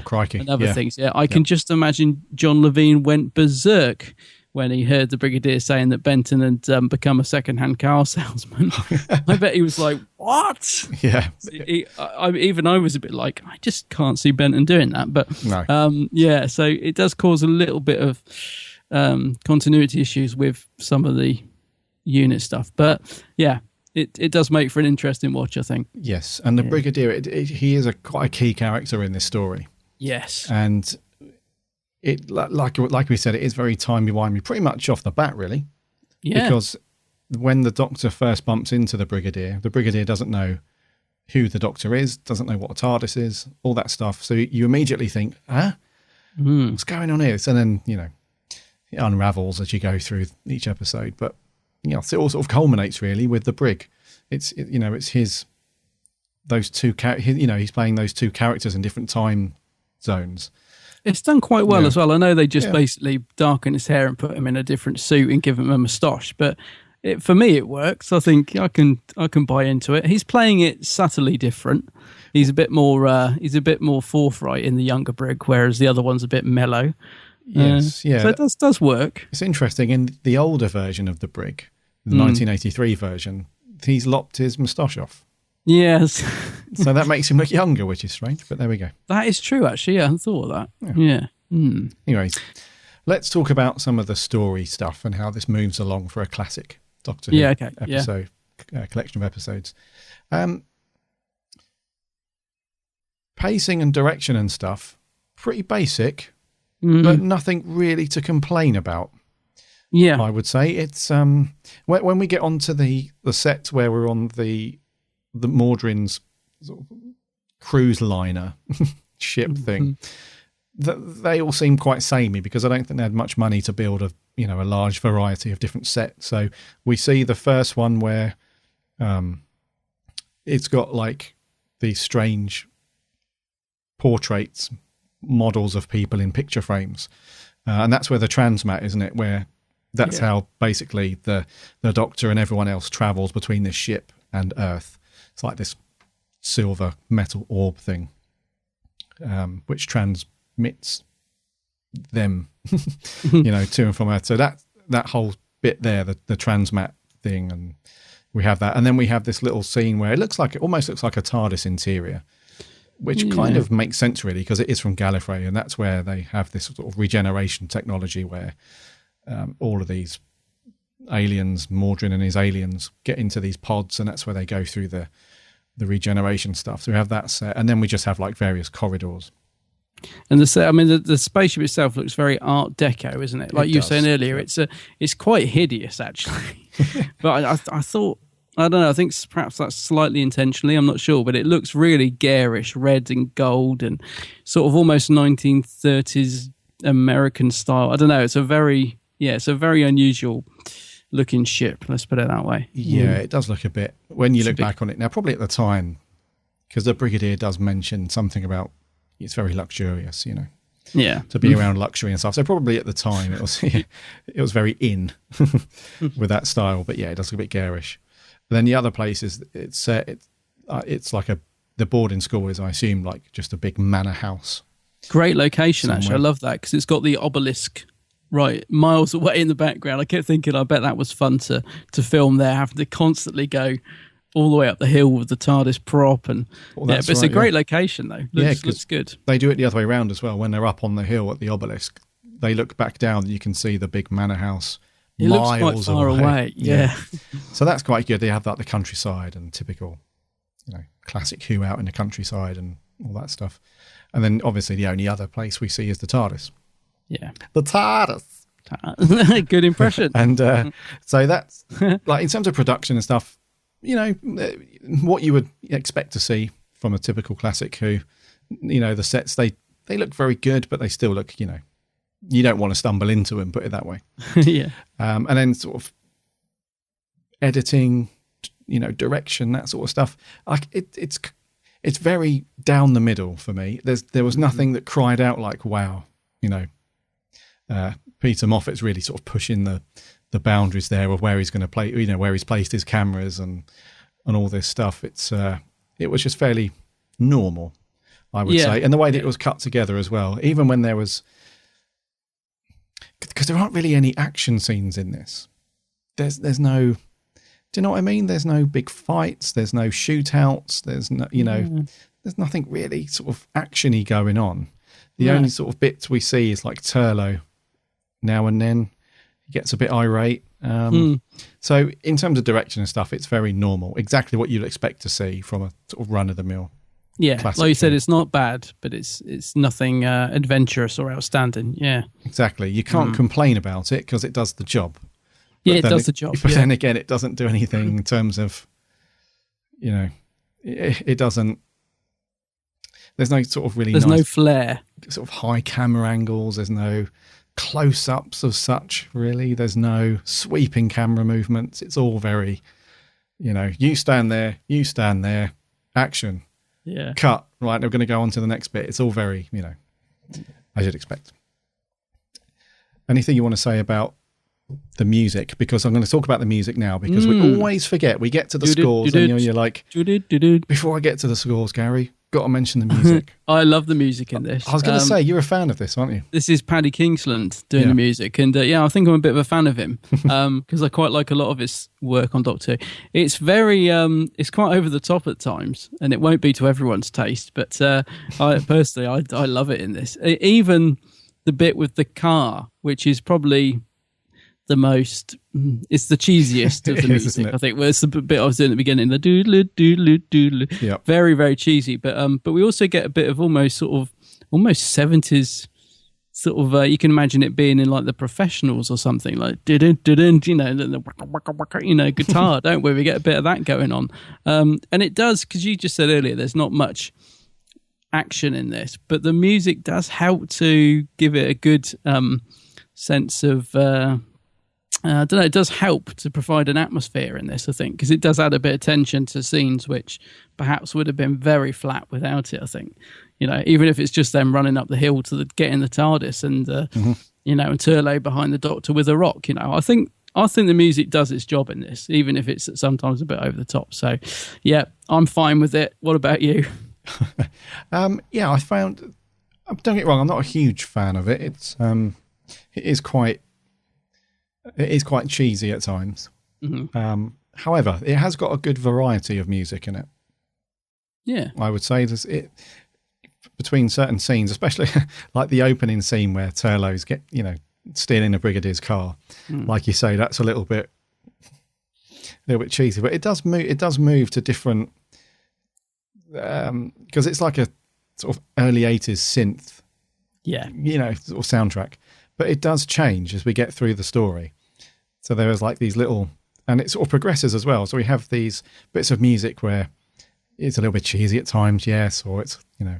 crikey, and other things. Yeah, I can just imagine John Levine went berserk when he heard the Brigadier saying that Benton had become a second-hand car salesman. I bet he was like, "What?" Yeah. I was a bit like, I just can't see Benton doing that. But no. So it does cause a little bit of continuity issues with some of the UNIT stuff. But yeah. It does make for an interesting watch, I think. Yes, and the Brigadier, he is quite a key character in this story. Yes, and it like we said, it is very timey-wimey, pretty much off the bat, really. Yeah, because when the Doctor first bumps into the Brigadier doesn't know who the Doctor is, doesn't know what a TARDIS is, all that stuff. So you immediately think, what's going on here? So then it unravels as you go through each episode, but. So it all sort of culminates really with the brig. It's his those 2 he's playing those 2 characters in different time zones. It's done quite well as well. I know they just basically darken his hair and put him in a different suit and give him a moustache, but for me it works. I think I can buy into it. He's playing it subtly different. He's a bit more forthright in the younger brig, whereas the other one's a bit mellow. Yes, So it does work. It's interesting. In the older version of the brig, the 1983 version, he's lopped his moustache off. Yes. So that makes him look younger, which is strange, but there we go. That is true, actually. Yeah, I hadn't thought of that. Yeah. Anyways, let's talk about some of the story stuff and how this moves along for a classic Doctor Who episode, collection of episodes. Pacing and direction and stuff, pretty basic. But nothing really to complain about. Yeah, I would say it's when we get onto the set where we're on the Mordrin's sort of cruise liner ship thing. they all seem quite samey because I don't think they had much money to build a large variety of different sets. So we see the first one where it's got like these strange portraits, models of people in picture frames, and that's where the transmat, isn't it? Where that's how basically the Doctor and everyone else travels between this ship and Earth. It's like this silver metal orb thing, which transmits them, to and from Earth. So that whole bit there, the transmat thing, and we have that, and then we have this little scene where it almost looks like a TARDIS interior, which kind of makes sense really because it is from Gallifrey, and that's where they have this sort of regeneration technology where all of these aliens, Mordrin and his aliens, get into these pods, and that's where they go through the regeneration stuff. So we have that set, and then we just have like various corridors. And the set, I mean, the spaceship itself looks very Art Deco, isn't it? Like you were saying earlier, it's quite hideous actually. But I thought, I don't know, I think perhaps that's slightly intentionally, I'm not sure, but it looks really garish, red and gold, and sort of almost 1930s American style. I don't know. It's a very unusual looking ship. Let's put it that way. Yeah, it does look a bit, when you look back on it now, probably at the time, because the Brigadier does mention something about it's very luxurious, Yeah, to be around luxury and stuff. So probably at the time it was very in with that style. But yeah, it does look a bit garish. But then the other place is it's like the boarding school is, I assume, like just a big manor house. Great location, actually. I love that because it's got the obelisk right miles away in the background. I kept thinking, I bet that was fun to film there, having to constantly go all the way up the hill with the TARDIS prop, and but it's a great location though. Looks good. They do it the other way around as well. When they're up on the hill at the obelisk, they look back down and you can see the big manor house miles looks quite far away. Yeah. So that's quite good. They have like the countryside and typical, classic Who out in the countryside and all that stuff. And then obviously the only other place we see is the TARDIS. Yeah. The TARDIS. Good impression. And so that's like in terms of production and stuff, what you would expect to see from a typical classic Who. The sets, they look very good, but they still look, you don't want to stumble into them, put it that way. Yeah. And then sort of editing, direction, that sort of stuff. Like it's very down the middle for me. There was nothing that cried out like, wow, Peter Moffat's really sort of pushing the boundaries there of where he's going to play, where he's placed his cameras and all this stuff. It was just fairly normal, I would say. And the way that it was cut together as well, even when there was, because there aren't really any action scenes in this. There's no, do you know what I mean? There's no big fights. There's no shootouts. There's no, there's nothing really sort of actiony going on. The only sort of bits we see is like Turlough now and then. Gets a bit irate. So in terms of direction and stuff, it's very normal. Exactly what you'd expect to see from a sort of run-of-the-mill. Yeah, like you said, it's not bad, but it's nothing adventurous or outstanding. Yeah, exactly. You can't complain about it because it does the job. Yeah, it does the job. But then again, it doesn't do anything in terms of, it doesn't. There's no sort of really. There's no flair. Sort of high camera angles. There's no close-ups of such, really. There's no sweeping camera movements. It's all very, you stand there, action, cut, right, we're going to go on to the next bit. It's all very, as you'd expect. Anything you want to say about the music? Because I'm going to talk about the music now, because we always forget. We get to the scores and you're like, before I get to the scores, Gary, got to mention the music. I love the music in this. I was going to say, you're a fan of this, aren't you? This is Paddy Kingsland doing the music. And I think I'm a bit of a fan of him because I quite like a lot of his work on Doctor Who. It's very, it's quite over the top at times, and it won't be to everyone's taste. But I personally, I love it in this. Even the bit with the car, which is probably the most, it's the cheesiest of the music, I think. Well, it's the bit I was doing at the beginning, the doodle doodle doodle. Yep. Very, very cheesy. But we also get a bit of almost 70s sort of, you can imagine it being in like The Professionals or something, like guitar, don't we? We get a bit of that going on. And it does, because you just said earlier, there's not much action in this, but the music does help to give it a good sense of I don't know, it does help to provide an atmosphere in this, I think, because it does add a bit of tension to scenes which perhaps would have been very flat without it, I think. You know, even if it's just them running up the hill to get in the TARDIS and you know, and Turlough behind the Doctor with a rock, you know. I think the music does its job in this, even if it's sometimes a bit over the top. So yeah, I'm fine with it. What about you? Yeah, I found, don't get me wrong, I'm not a huge fan of it. It is quite cheesy at times. However, it has got a good variety of music in it. Yeah, I would say between certain scenes, especially like the opening scene where Turlough's stealing the Brigadier's car. Like you say, that's a little bit cheesy, but it does move to different, because it's like a sort of early 80s synth, sort of soundtrack. But it does change as we get through the story. So there is like these little, and it sort of progresses as well. So we have these bits of music where it's a little bit cheesy at times, yes, or it's, you know,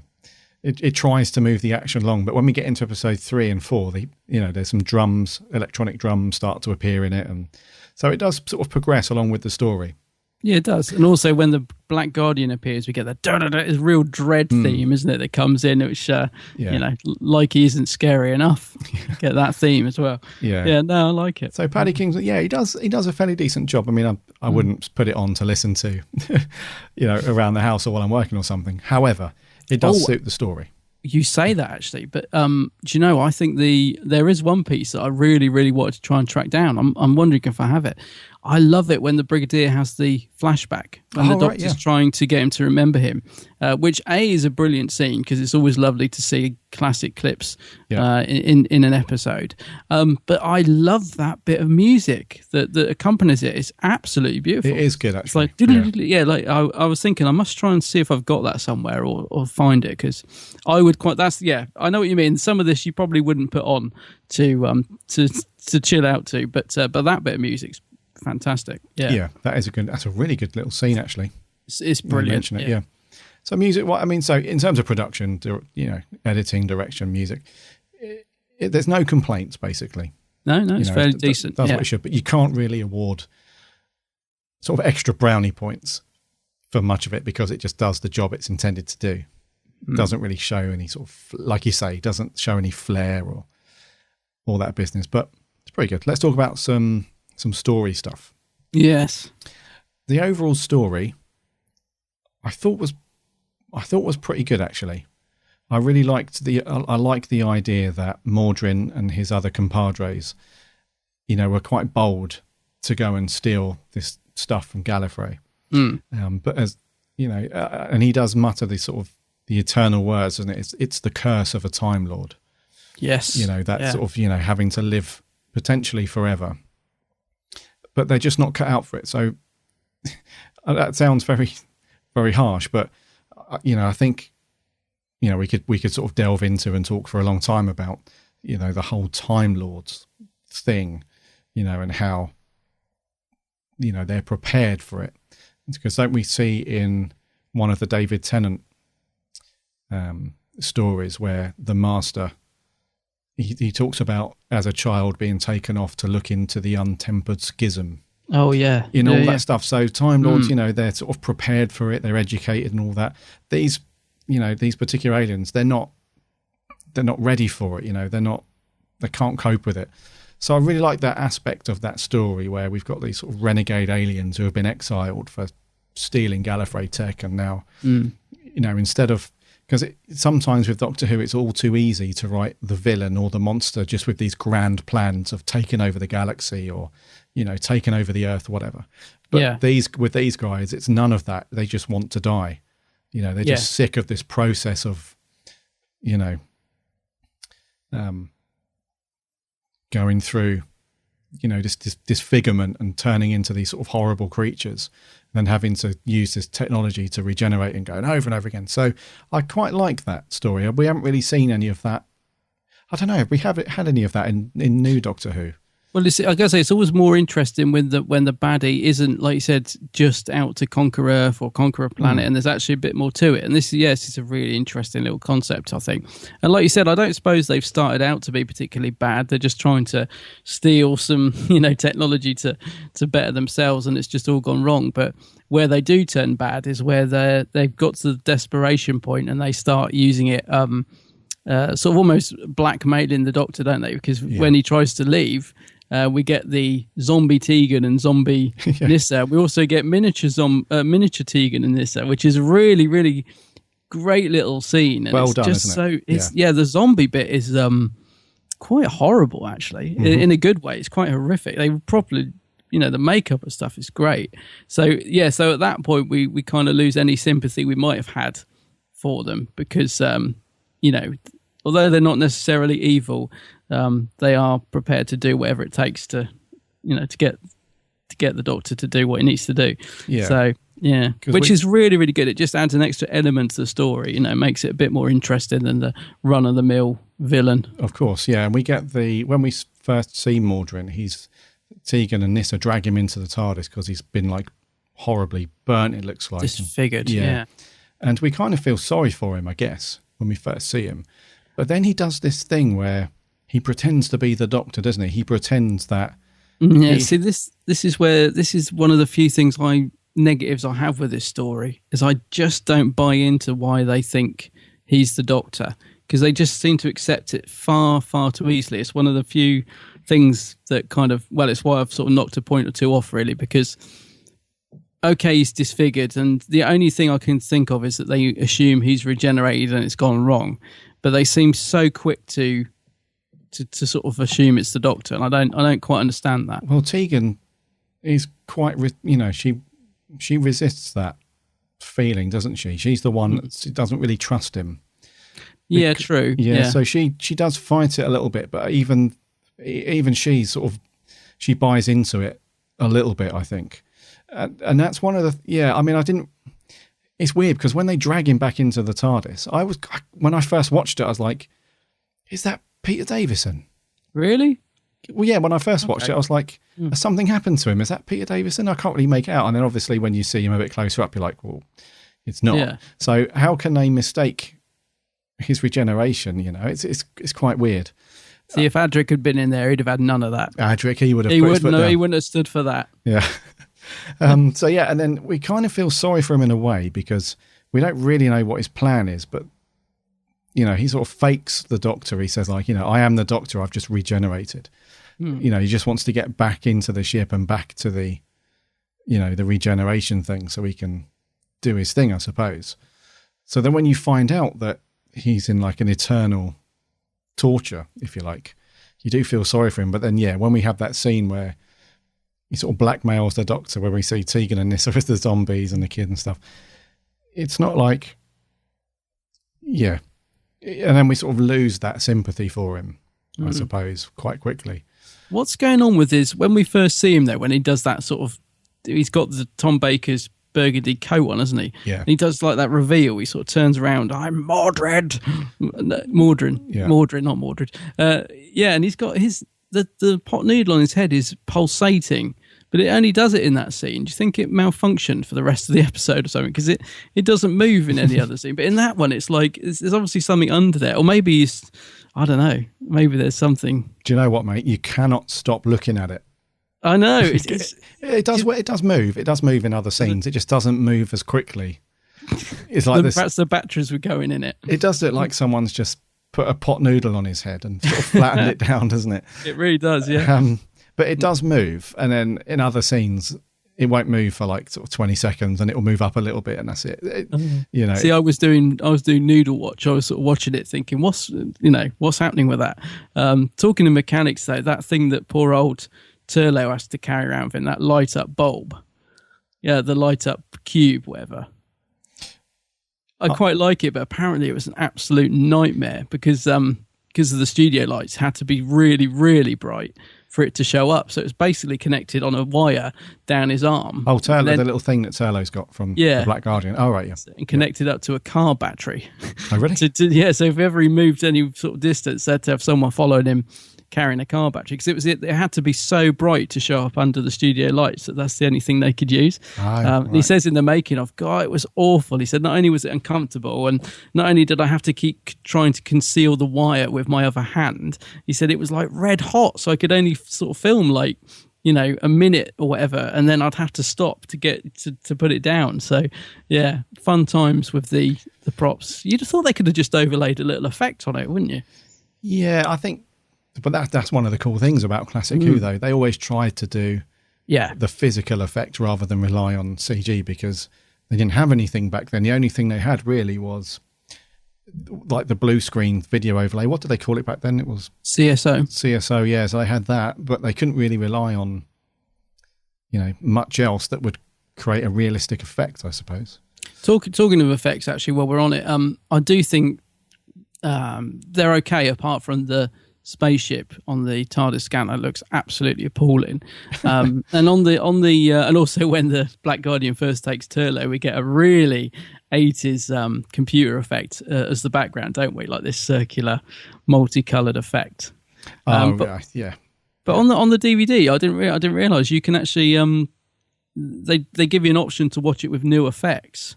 it tries to move the action along. But when we get into episode 3 and 4, there's some drums, electronic drums start to appear in it. And so it does sort of progress along with the story. Yeah, it does. And also when the Black Guardian appears, we get that it's a real dread theme, isn't it, that comes in, which, you know, like he isn't scary enough. Get that theme as well. Yeah, no, I like it. So Paddy Kingsley, he does a fairly decent job. I mean, I wouldn't put it on to listen to, you know, around the house or while I'm working or something. However, it does suit the story. You say that, actually, but do you know, I think there is one piece that I really, really wanted to try and track down. I'm wondering if I have it. I love it when the Brigadier has the flashback and the Doctor's trying to get him to remember him, which is a brilliant scene because it's always lovely to see classic clips in an episode. But I love that bit of music that accompanies it. It's absolutely beautiful. It is good, actually. It's like, I was thinking I must try and see if I've got that somewhere or find it, because I would I know what you mean. Some of this you probably wouldn't put on to chill out to, but that bit of music's fantastic. That's a really good little scene, actually. It's brilliant. So music, so in terms of production, you know, editing, direction, music, there's no complaints, basically. No, it's fairly decent. That's what it should, but you can't really award sort of extra brownie points for much of it because it just does the job it's intended to do. Doesn't really show any sort of, like you say, doesn't show any flair or all that business, but it's pretty good. Let's talk about some story stuff. Yes. The overall story I thought was pretty good, actually. I really liked the idea that Mordrin and his other compadres, you know, were quite bold to go and steal this stuff from Gallifrey. But as you know, and he does mutter the sort of the eternal words, and it's the curse of a Time Lord. Yes. You know, that sort of, you know, having to live potentially forever. But they're just not cut out for it. So that sounds very, very harsh, but you know, I think, you know, we could sort of delve into and talk for a long time about, you know, the whole Time Lords thing, you know, and how, you know, they're prepared for it. Because don't we see in one of the David Tennant stories where the Master, he talks about as a child being taken off to look into the untempered schism. Oh yeah, in all that stuff. So Time Lords, you know, they're sort of prepared for it. They're educated and all that. These, you know, these particular aliens, they're not ready for it. You know, they can't cope with it. So I really like that aspect of that story where we've got these sort of renegade aliens who have been exiled for stealing Gallifrey tech, and now, you know, instead of, because sometimes with Doctor Who, it's all too easy to write the villain or the monster just with these grand plans of taking over the galaxy or, you know, taking over the Earth, whatever. But with these guys, it's none of that. They just want to die. You know, they're just sick of this process of, you know, going through, you know, this disfigurement and turning into these sort of horrible creatures, and then having to use this technology to regenerate and going over and over again. So I quite like that story. We haven't really seen any of that. I don't know. We haven't had any of that in new Doctor Who. Well, I gotta say, it's always more interesting when the baddie isn't, like you said, just out to conquer Earth or conquer a planet, and there's actually a bit more to it. And this is a really interesting little concept, I think. And like you said, I don't suppose they've started out to be particularly bad. They're just trying to steal some, technology to better themselves, and it's just all gone wrong. But where they do turn bad is where they've got to the desperation point and they start using it, sort of almost blackmailing the Doctor, don't they? Because when he tries to leave. We get the zombie Tegan and zombie Nyssa. We also get miniature Tegan and Nyssa, which is a really, really great little scene. And well done, isn't it? The zombie bit is quite horrible, actually, in a good way. It's quite horrific. They properly, the makeup and stuff is great. So at that point, we kind of lose any sympathy we might have had for them because, although they're not necessarily evil, they are prepared to do whatever it takes to get the Doctor to do what he needs to do. Yeah. So which is really, really good. It just adds an extra element to the story. Makes it a bit more interesting than the run of the mill villain. Of course, yeah. And we get when we first see Mordrin, Tegan and Nyssa drag him into the TARDIS because he's been like horribly burnt. It looks like disfigured. Yeah. And we kind of feel sorry for him, I guess, when we first see him. But then he does this thing where he pretends to be the Doctor, doesn't he? He pretends that. Yeah. See, this is one of the few negatives I have with this story is I just don't buy into why they think he's the Doctor because they just seem to accept it far, far too easily. It's one of the few things that it's why I've sort of knocked a point or two off really because. Okay, he's disfigured, and the only thing I can think of is that they assume he's regenerated and it's gone wrong, but they seem so quick to sort of assume it's the Doctor, and I don't quite understand that. Well, Tegan is quite, she resists that feeling, doesn't she? She's the one that doesn't really trust him. Yeah, true. Yeah, so she does fight it a little bit, but even she she buys into it a little bit, I think. And that's one of the it's weird because when they drag him back into the TARDIS, when I first watched it, I was like, is that Peter Davison? Really? Well, yeah, when I first watched it, I was like, has something happened to him? Is that Peter Davison? I can't really make it out. And then obviously when you see him a bit closer up, you're like, well, it's not. Yeah. So how can they mistake his regeneration? It's quite weird. See, if Adric had been in there, he'd have had none of that. Adric, he would have he wouldn't have stood for that. Yeah. And then we kind of feel sorry for him in a way because we don't really know what his plan is, but he sort of fakes the Doctor. He says I am the Doctor, I've just regenerated. He just wants to get back into the ship and back to the the regeneration thing so he can do his thing, I suppose. So then when you find out that he's in like an eternal torture, if you like, you do feel sorry for him. But then when we have that scene where he sort of blackmails the Doctor, where we see Tegan and Nyssa with the zombies and the kid and stuff. It's not like, and then we sort of lose that sympathy for him, I suppose, quite quickly. What's going on with when we first see him though, when he does that sort of, he's got the Tom Baker's burgundy coat on, hasn't he? Yeah. And he does like that reveal. He sort of turns around. I'm Mordrin. Mordrin. Yeah. Mordrin, not Mordred. And he's got the pot noodle on his head is pulsating, but it only does it in that scene. Do you think it malfunctioned for the rest of the episode or something? Because it doesn't move in any other scene. But in that one, it's like there's obviously something under there. Or maybe I don't know. Maybe there's something. Do you know what, mate? You cannot stop looking at it. I know. It does move. It does move in other scenes. It just doesn't move as quickly. It's like perhaps the batteries were going in it. It does look like someone's just put a pot noodle on his head and sort of flattened it down, doesn't it? It really does, yeah. But it does move, and then in other scenes, it won't move for like sort of 20 seconds, and it will move up a little bit, and that's it. See, I was doing Noodle Watch. I was sort of watching it, thinking, what's happening with that? Talking to mechanics, though, that thing that poor old Turlough has to carry around with him, that light up bulb, the light up cube, whatever. I quite like it, but apparently it was an absolute nightmare because of the studio lights had to be really, really bright for it to show up. So it was basically connected on a wire down his arm. Oh, Turlough, the little thing that Turlough's got from the Black Guardian. Oh, right, yeah. And connected up to a car battery. Oh, really? So if ever he moved any sort of distance, they had to have someone following him carrying a car battery, because it had to be so bright to show up under the studio lights that's the only thing they could use. Right. He says in the making of, God, it was awful. He said not only was it uncomfortable, and not only did I have to keep trying to conceal the wire with my other hand, he said it was like red hot, so I could only sort of film like, you know, a minute or whatever, and then I'd have to stop to get to put it down. So yeah, fun times with the props. You'd have thought they could have just overlaid a little effect on it, wouldn't you? Yeah, I think, but that's one of the cool things about Classic Who, though. They always tried to do the physical effect rather than rely on CG, because they didn't have anything back then. The only thing they had really was like the blue screen video overlay. What did they call it back then? It was CSO, yeah. So they had that, but they couldn't really rely on, you know, much else that would create a realistic effect, I suppose. Talking of effects, actually, while we're on it, I do think they're okay, apart from the spaceship on the TARDIS scanner looks absolutely appalling. And on the and also when the Black Guardian first takes Turlough, we get a really 80s computer effect as the background, don't we? Like this circular, multicolored effect. But on the DVD, I didn't realize you can actually they give you an option to watch it with new effects,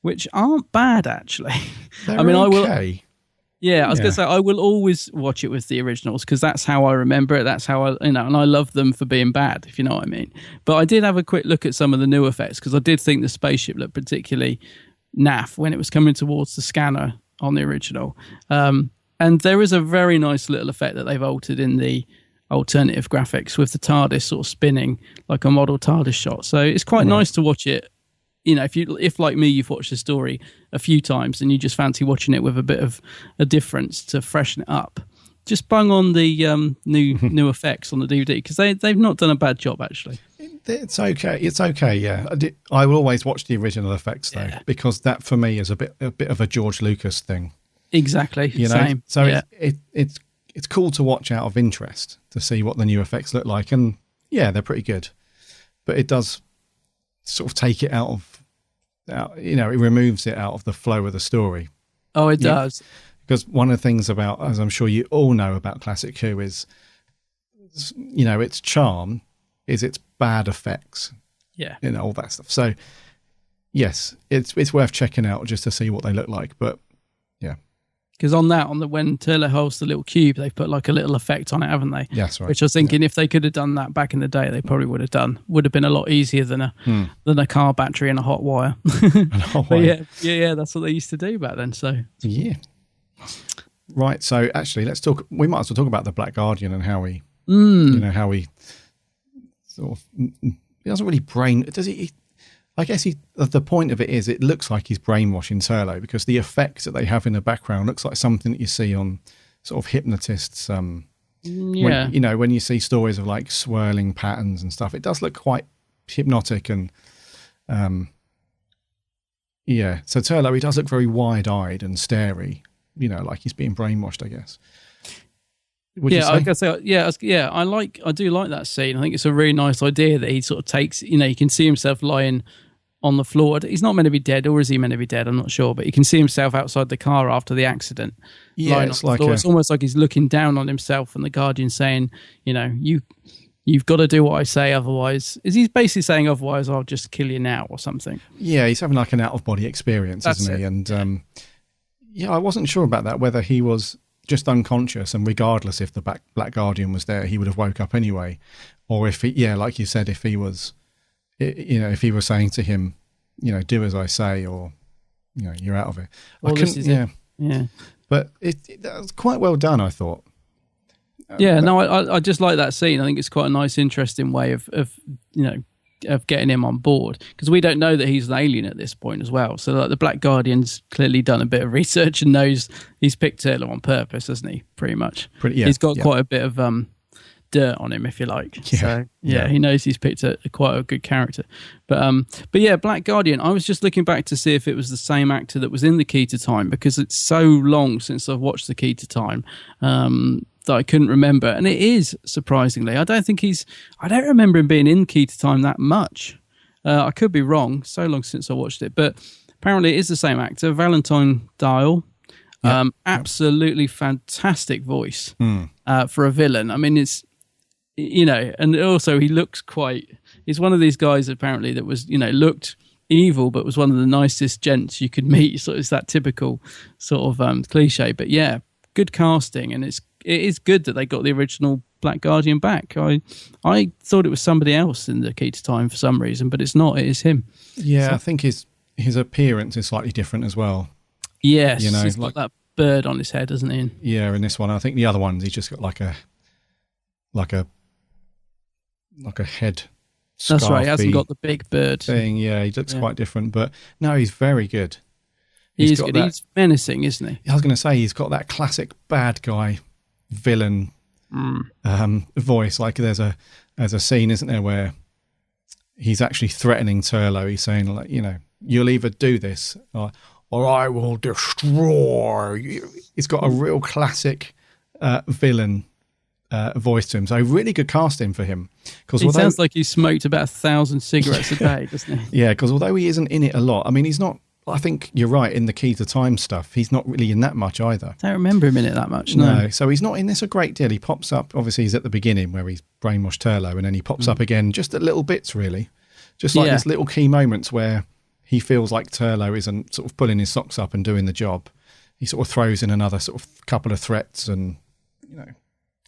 which aren't bad actually. I mean, okay. I was going to say, I will always watch it with the originals because that's how I remember it. That's how and I love them for being bad, if you know what I mean. But I did have a quick look at some of the new effects because I did think the spaceship looked particularly naff when it was coming towards the scanner on the original. And there is a very nice little effect that they've altered in the alternative graphics with the TARDIS sort of spinning like a model TARDIS shot. So it's quite nice to watch it. You know, if like me, you've watched the story a few times and you just fancy watching it with a bit of a difference to freshen it up, just bung on the new effects on the DVD because they've not done a bad job actually. It's okay. It's okay. Yeah, I will always watch the original effects though because that for me is a bit of a George Lucas thing. Exactly. You know, same. So it's cool to watch out of interest to see what the new effects look like, and yeah, they're pretty good, but it does sort of take it out of. You know, it removes it out of the flow of the story. Oh, it does. Because one of the things about, as I'm sure you all know about Classic Who is, you know, its charm is its bad effects. Yeah. You know, all that stuff. So, yes, it's worth checking out just to see what they look like. But, yeah. Because when Turlough holds the little cube, they've put like a little effect on it, haven't they? Yes, right. Which I was thinking if they could have done that back in the day, they probably would have been a lot easier than a car battery and a hot wire. But yeah, that's what they used to do back then. So yeah, right. So actually, let's talk. We might as well talk about the Black Guardian and how we, you know, how we sort of. He doesn't really does he? I guess the point of it is it looks like he's brainwashing Turlough because the effects that they have in the background looks like something that you see on sort of hypnotists. When you see stories of like swirling patterns and stuff, it does look quite hypnotic and So Turlough, he does look very wide-eyed and starey, you know, like he's being brainwashed, I guess. I do like that scene. I think it's a really nice idea that he sort of takes, you know, you can see himself lying on the floor. He's not meant to be dead, or is he meant to be dead? I'm not sure, but you can see himself outside the car after the accident. Yeah, it's like it's almost like he's looking down on himself, and the Guardian saying, you know, you've got to do what I say, otherwise. He's basically saying, otherwise I'll just kill you now or something. Yeah, he's having like an out-of-body experience, isn't he? And I wasn't sure about that, whether he was just unconscious and regardless if the Black Guardian was there, he would have woke up anyway. Or if he, like you said, if he was, you know, if he was saying to him, you know, do as I say, or, you know, you're out of it. Well, Yeah. But that was quite well done, I thought. I just like that scene. I think it's quite a nice, interesting way of you know, of getting him on board, because we don't know that he's an alien at this point as well. So like the Black Guardian's clearly done a bit of research and knows he's picked Turlough on purpose, hasn't he? Pretty much. He's got quite a bit of dirt on him, if you like. So he knows he's picked quite a good character. But yeah, Black Guardian, I was just looking back to see if it was the same actor that was in The Key to Time, because it's so long since I've watched The Key to Time that I couldn't remember. And it is, surprisingly. I don't remember him being in Key to Time that much. I could be wrong, so long since I watched it. But apparently it is the same actor, Valentine Dyal. Absolutely fantastic voice for a villain. I mean, it's, and also he looks he's one of these guys apparently that was, looked evil, but was one of the nicest gents you could meet. So it's that typical sort of cliche. But yeah, good casting, and it is good that they got the original Black Guardian back. I thought it was somebody else in the Key to Time for some reason, but it's not. It is him. Yeah, so, I think his appearance is slightly different as well. Yes, he's got that bird on his head, doesn't he? Yeah, in this one, I think the other ones he's just got like a head. That's right. He hasn't got the big bird thing. Yeah, he looks quite different, but no, he's very good. He's good. He's menacing, isn't he? I was going to say he's got that classic bad guy villain voice. Like there's a scene, isn't there, where he's actually threatening Turlough. He's saying, like, you'll either do this or I will destroy you. He's got a real classic villain voice to him. So really good casting for him. He sounds like he smoked about 1,000 cigarettes a day, doesn't he? Yeah, because although he isn't in it a lot, I mean, he's not, I think you're right, in the Key to Time stuff, he's not really in that much either. I don't remember him in it that much, no. So he's not in this a great deal. He pops up, obviously he's at the beginning where he's brainwashed Turlough, and then he pops up again just at little bits, really. Just like these little key moments where he feels like Turlough isn't sort of pulling his socks up and doing the job. He sort of throws in another sort of couple of threats and,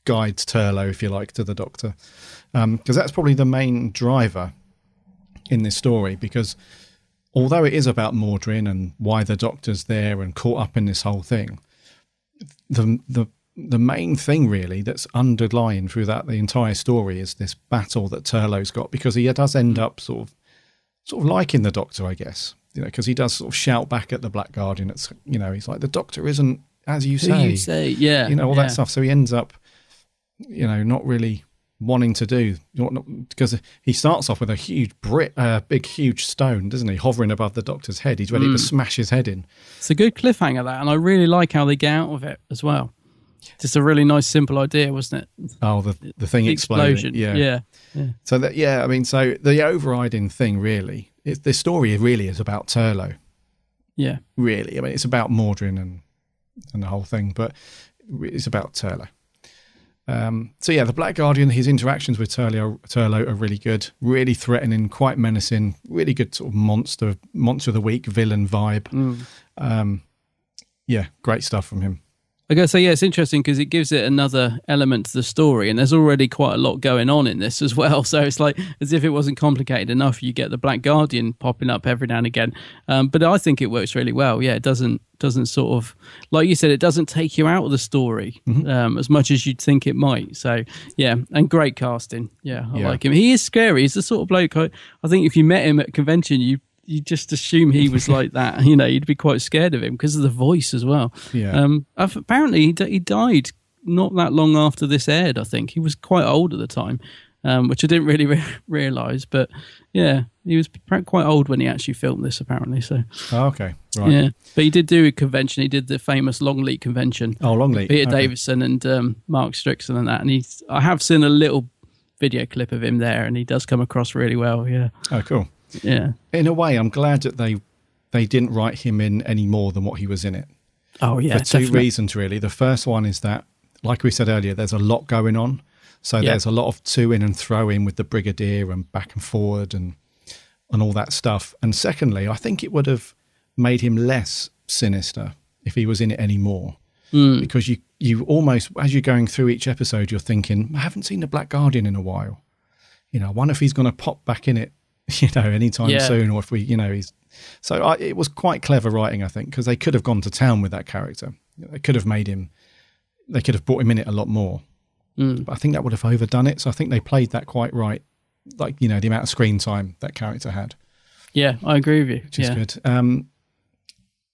guides Turlough, if you like, to the Doctor. Because that's probably the main driver in this story, because although it is about Mordrin and why the Doctor's there and caught up in this whole thing, the main thing really that's underlying throughout the entire story is this battle that Turlough's got, because he does end up sort of liking the Doctor, I guess, because he does sort of shout back at the Black Guardian. It's, he's like, the Doctor isn't as you say. Who you say, yeah. All that stuff. So he ends up, not really wanting to do, because he starts off with a huge huge stone, doesn't he, hovering above the Doctor's head. He's ready to smash his head in. It's a good cliffhanger, that, and I really like how they get out of it as well. Just a really nice, simple idea, wasn't it? Oh, the thing exploding. Yeah. So that, I mean, so the overriding thing really, the story really is about Turlough. Yeah. Really. I mean, it's about Mordrin and the whole thing, but it's about Turlough. The Black Guardian, his interactions with Turlough are really good, really threatening, quite menacing, really good sort of monster of the week villain vibe. Great stuff from him. I gotta say, it's interesting because it gives it another element to the story, and there's already quite a lot going on in this as well. So it's like, as if it wasn't complicated enough, you get the Black Guardian popping up every now and again. But I think it works really well. Yeah, it doesn't sort of, like you said, it doesn't take you out of the story as much as you'd think it might. So yeah, and great casting. I like him. He is scary. He's the sort of bloke, I think if you met him at a convention, you just assume he was like that. You'd be quite scared of him because of the voice as well. Apparently he died not that long after this aired. I think he was quite old at the time, which I didn't really realise. But yeah, he was quite old when he actually filmed this, apparently. So okay, right. Yeah, but he did do a convention. He did the famous Longleat convention. Oh, Longleat. Peter Davison and Mark Strickson and that. And I have seen a little video clip of him there, and he does come across really well. Yeah. Oh, cool. Yeah. In a way, I'm glad that they didn't write him in any more than what he was in it. Oh, yeah. For two reasons, really. The first one is that, like we said earlier, there's a lot going on. So there's a lot of to in and throw in with the Brigadier and back and forward and all that stuff. And secondly, I think it would have made him less sinister if he was in it anymore. Because you almost, as you're going through each episode, you're thinking, I haven't seen the Black Guardian in a while. I wonder if he's going to pop back in it, anytime soon, or if we, he's. So it was quite clever writing, I think, because they could have gone to town with that character. They could have made him. They could have brought him in it a lot more. But I think that would have overdone it. So I think they played that quite right, like the amount of screen time that character had. Yeah, I agree with you. Which is good.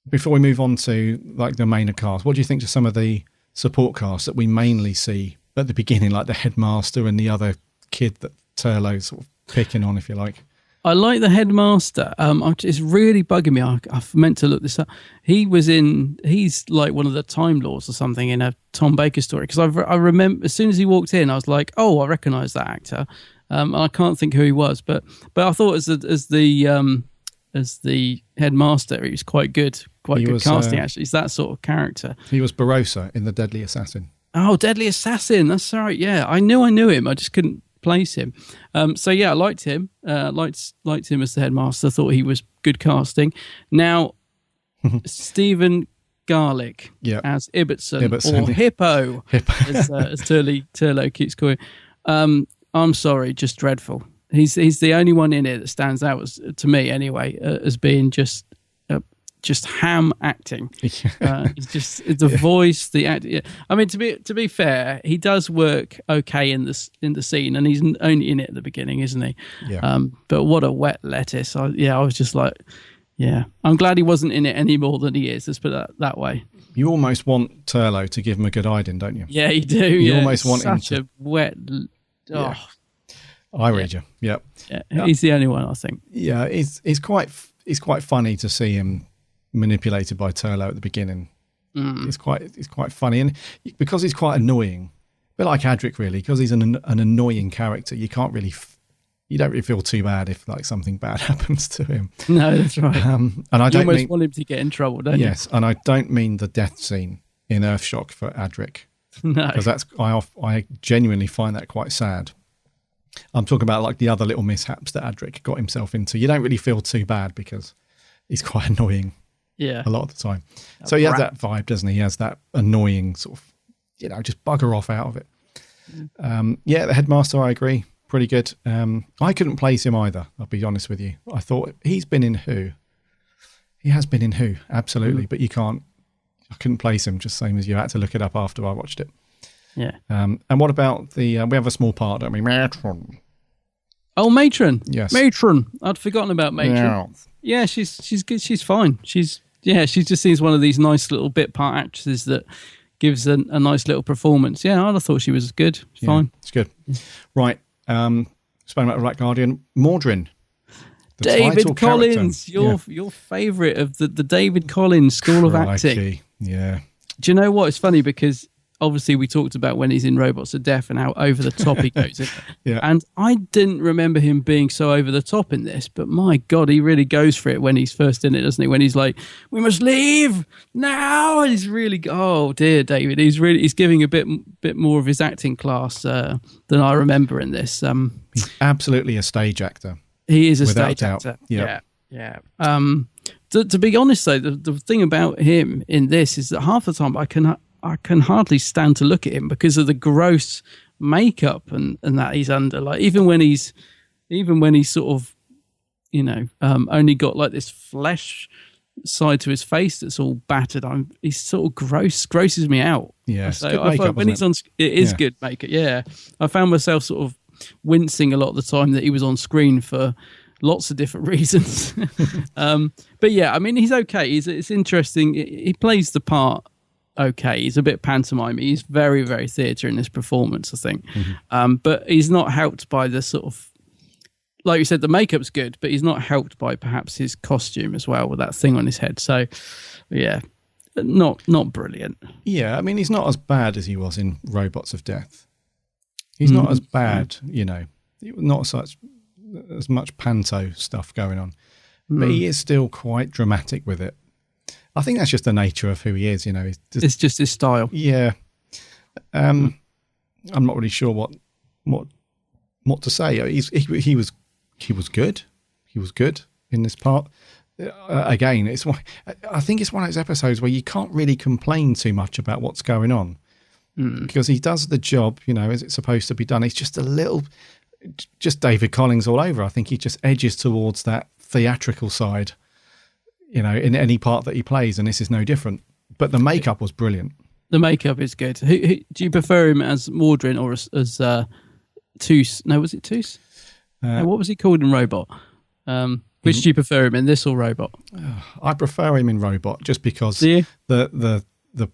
Before we move on to like the main cast, what do you think of some of the support cast that we mainly see at the beginning, like the headmaster and the other kid that Turlough's sort of picking on, if you like? I like the headmaster. It's really bugging me. I've meant to look this up. He's like one of the Time Lords or something in a Tom Baker story. Because I remember as soon as he walked in, I was like, oh, I recognise that actor. I can't think who he was, but I thought as the as the headmaster. He was quite good, He good was, casting. Actually, he's that sort of character. He was Barossa in The Deadly Assassin. Oh, Deadly Assassin. That's right. Yeah, I knew him. I just couldn't place him. So yeah, I liked him. Liked him as the headmaster. Thought he was good casting. Now, Stephen Garlick as Ibbotson or Hippo, as Turlo keeps calling. I'm sorry, just dreadful. He's the only one in it that stands out to me anyway as being just ham acting. It's just the voice, the act. Yeah. I mean, to be fair, he does work okay in the scene, and he's only in it at the beginning, isn't he? Yeah. But what a wet lettuce! I was just like, yeah. I'm glad he wasn't in it any more than he is. Let's put it that way. You almost want Turlo to give him a good hiding, don't you? Yeah, you do. You almost want him to. Such a wet. Oh. I read you. Yep. Yeah, he's the only one, I think. Yeah, it's quite funny to see him manipulated by Turlo at the beginning. It's quite funny, and because he's quite annoying, a bit like Adric really, because he's an annoying character. You don't really feel too bad if like something bad happens to him. No, that's right. And I don't almost want him to get in trouble, don't you? Yes, and I don't mean the death scene in Earthshock for Adric. No, because I genuinely find that quite sad. I'm talking about like the other little mishaps that Adric got himself into. You don't really feel too bad because he's quite annoying. Yeah, a lot of the time. So he has that vibe, doesn't he? He has that annoying sort of, just bugger off out of it. The headmaster, I agree, pretty good. I couldn't place him either. I'll be honest with you. I thought he's been in Who. He has been in Who, absolutely, but you can't. I couldn't place him. Just same as you had to look it up after I watched it. Yeah. And what about the? We have a small part, don't we? Matron. Oh, Matron. Yes. Matron. I'd forgotten about Matron. Yeah, she's good. She's fine. She just seems one of these nice little bit part actresses that gives a nice little performance. Yeah, I thought she was good. Fine. It's good. Right. Speaking about the Black Guardian, Mordrin. David Collins, your favourite of the David Collins School of Acting. Yeah. Do you know what? It's funny because obviously we talked about when he's in Robots of Death and how over the top he goes. Yeah. And I didn't remember him being so over the top in this, but my God, he really goes for it when he's first in it, doesn't he? When he's like, "We must leave now," and he's really, oh dear, David, he's giving a bit more of his acting class than I remember in this. He's absolutely a stage actor. He is a without stage doubt. actor. Yeah. To be honest though, the thing about him in this is that half the time I can hardly stand to look at him because of the gross makeup and that he's under. Like even when he's sort of, only got like this flesh side to his face that's all battered. He's sort of grosses me out. Yeah, so good I makeup, thought when he's on, it is good makeup. Yeah, I found myself sort of wincing a lot of the time that he was on screen for lots of different reasons. But yeah, I mean, he's okay. It's interesting. He plays the part okay. He's a bit pantomime. He's very, very theatre in this performance, I think. Mm-hmm. But he's not helped by the sort of, like you said, the makeup's good, but he's not helped by perhaps his costume as well with that thing on his head. So, yeah, not brilliant. Yeah, I mean, he's not as bad as he was in Robots of Death. He's not as bad, not as much panto stuff going on. But he is still quite dramatic with it. I think that's just the nature of who he is, It's just his style. Yeah. I'm not really sure what to say. He was good. He was good in this part. Again, I think it's one of those episodes where you can't really complain too much about what's going on. Because he does the job, as it's supposed to be done. He's just just David Collins all over. I think he just edges towards that theatrical side, in any part that he plays, and this is no different. But the makeup was brilliant. The makeup is good. Who do you prefer him as Mordrin or as Toos? No, was it Toos? What was he called in Robot? Which do you prefer him in, this or Robot? I prefer him in Robot just because the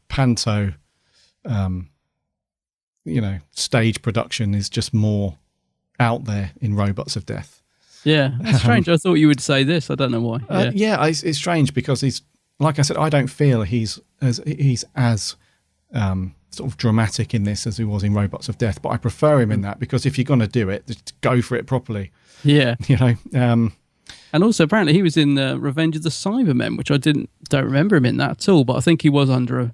panto, stage production is just more out there in Robots of Death. Yeah, that's strange. I thought you would say this. I don't know why. It's strange because he's, like I said, I don't feel he's as sort of dramatic in this as he was in Robots of Death, but I prefer him in that because if you're going to do it, just go for it properly. Yeah. And also, apparently, he was in Revenge of the Cybermen, which I don't remember him in that at all. But I think he was under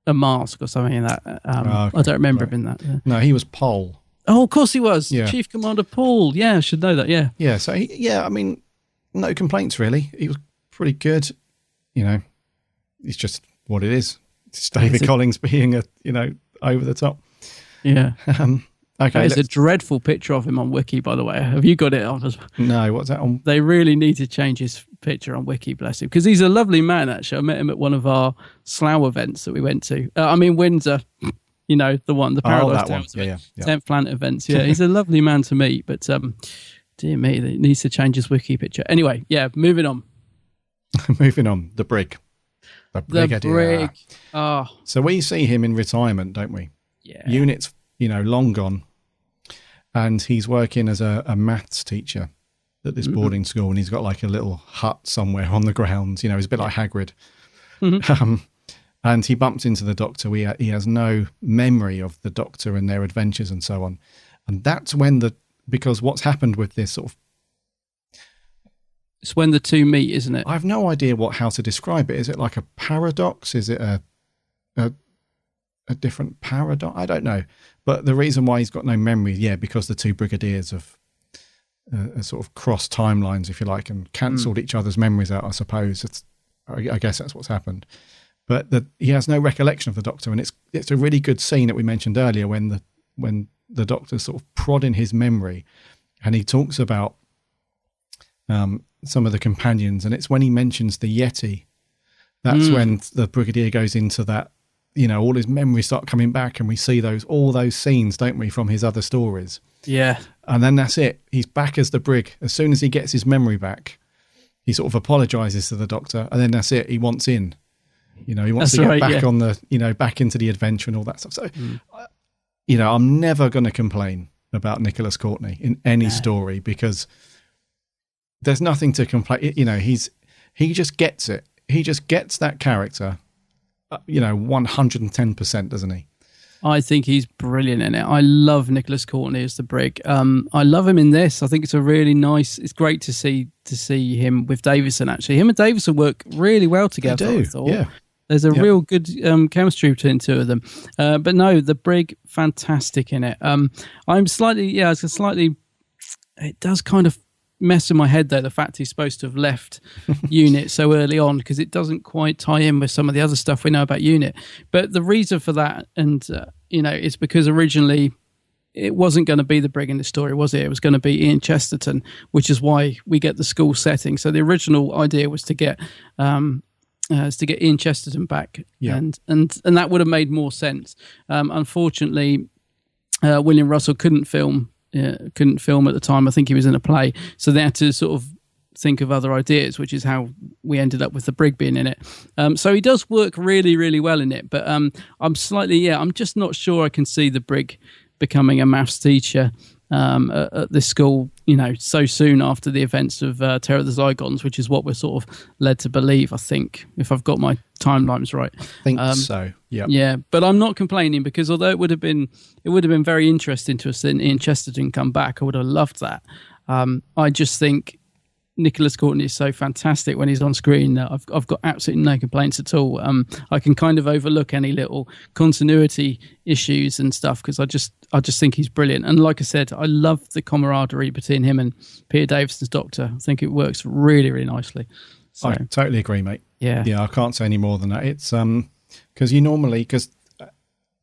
a mask or something in that. Okay. I don't remember him in that. Yeah. No, he was Pol. Oh, of course he was. Yeah. Chief Commander Paul. Yeah, I should know that. Yeah. Yeah. So I mean, no complaints really. He was pretty good. You know, it's just what it is. It's David Collins being over the top. Yeah. Okay. There's a dreadful picture of him on Wiki, by the way. Have you got it on as well? No, what's that on? They really need to change his picture on Wiki, bless him, because he's a lovely man, actually. I met him at one of our Slough events that we went to. Windsor, the Paradise Towers, 10th Planet events. Yeah, he's a lovely man to meet, but dear me, he needs to change his Wiki picture. Anyway, yeah, moving on. Moving on, the Brig. The Brig. Oh. So we see him in retirement, don't we? Yeah. Unit's, long gone. And he's working as a maths teacher at this boarding school, and he's got like a little hut somewhere on the grounds. He's a bit like Hagrid. Mm-hmm. And he bumps into the Doctor. He has no memory of the Doctor and their adventures and so on. And that's when because what's happened with this sort of... It's when the two meet, isn't it? I have no idea how to describe it. Is it like a paradox? Is it a different paradox? I don't know. But the reason why he's got no memory, because the two brigadiers have sort of crossed timelines, if you like, and cancelled each other's memories out, I suppose. I guess that's what's happened. But he has no recollection of the Doctor, and it's a really good scene that we mentioned earlier when the Doctor's sort of prodding his memory, and he talks about some of the companions, and it's when he mentions the Yeti. That's when the brigadier goes into that. All his memories start coming back, and we see all those scenes, don't we, from his other stories? Yeah. And then that's it. He's back as the Brig. As soon as he gets his memory back, he sort of apologises to the Doctor, and then that's it. He wants in. He wants to get back on the, back into the adventure and all that stuff. So, I'm never going to complain about Nicholas Courtney in any story, because there's nothing to complain. He just gets it. He just gets that character. 110%, doesn't he? I think he's brilliant in it. I love Nicholas Courtney as the Brig. I love him in this. I think it's it's great to see him with Davison, actually. Him and Davison work really well together. They do, I thought. yeah. There's a real good chemistry between the two of them. But no, the Brig, fantastic in it. It does kind of mess in my head, though, the fact he's supposed to have left Unit so early on, because it doesn't quite tie in with some of the other stuff we know about Unit. But the reason for that, and it's because originally it wasn't going to be the Brig in the story, was it? It was going to be Ian Chesterton, which is why we get the school setting. So the original idea was to get Ian Chesterton back, and that would have made more sense. Unfortunately, William Russell couldn't film at the time. I think he was in a play, so they had to sort of think of other ideas, which is how we ended up with the Brig being in it. So he does work really, really well in it, but I'm just not sure I can see the Brig becoming a maths teacher at this school, so soon after the events of Terror of the Zygons, which is what we're sort of led to believe, I think, if I've got my timelines right. I think so, yeah. Yeah, but I'm not complaining, because although it would have been very interesting to have seen Ian Chesterton come back, I would have loved that. I just think Nicholas Courtney is so fantastic when he's on screen that I've got absolutely no complaints at all. I can kind of overlook any little continuity issues and stuff, because I just think he's brilliant. And like I said, I love the camaraderie between him and Peter Davison's Doctor. I think it works really, really nicely. So, I totally agree, mate. Yeah. I can't say any more than that. It's because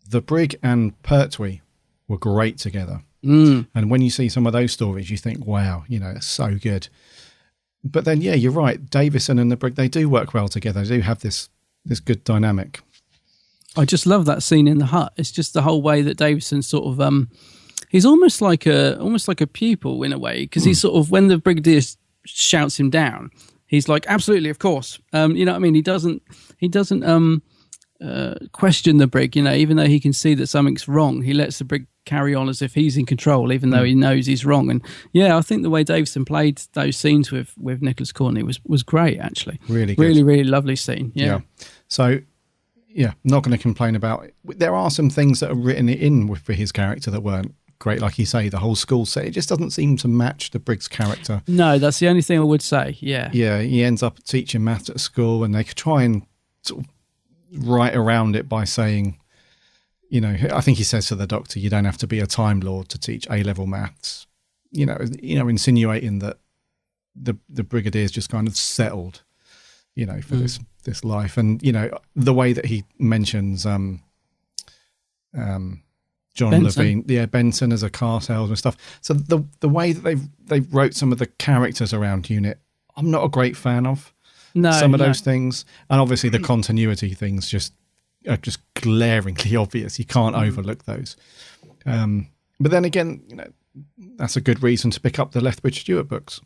the Brig and Pertwee were great together. And when you see some of those stories, you think, wow, it's so good. But then, you're right. Davison and the Brig, they do work well together. They do have this good dynamic. I just love that scene in the hut. It's just the whole way that Davison sort of, he's almost like a pupil in a way, because he's sort of, when the Brigadier shouts him down, he's like, absolutely, of course. You know what I mean? He doesn't question the Brig, even though he can see that something's wrong. He lets the Brig carry on as if he's in control, even though he knows he's wrong. And I think the way Davison played those scenes with Nicholas Courtney was great, actually. Really good. Really, really lovely scene. Yeah. So, not going to complain about it. There are some things that are written in for his character that weren't great. Like you say, the whole school set, it just doesn't seem to match the Briggs character. No, that's the only thing I would say. Yeah. Yeah, he ends up teaching maths at school, and they could try and sort of write around it by saying, you know, I think he says to the Doctor, you don't have to be a Time Lord to teach A-level maths. You know, insinuating that the Brigadier's just kind of settled, you know, for this life. And, you know, the way that he mentions John Benson. Levine, Benson as a car salesman and stuff. So the way that they wrote some of the characters around UNIT, I'm not a great fan of. Some of those things, and obviously the continuity things are just glaringly obvious. You can't overlook those. But then again, you know, that's a good reason to pick up the Lethbridge Stewart books,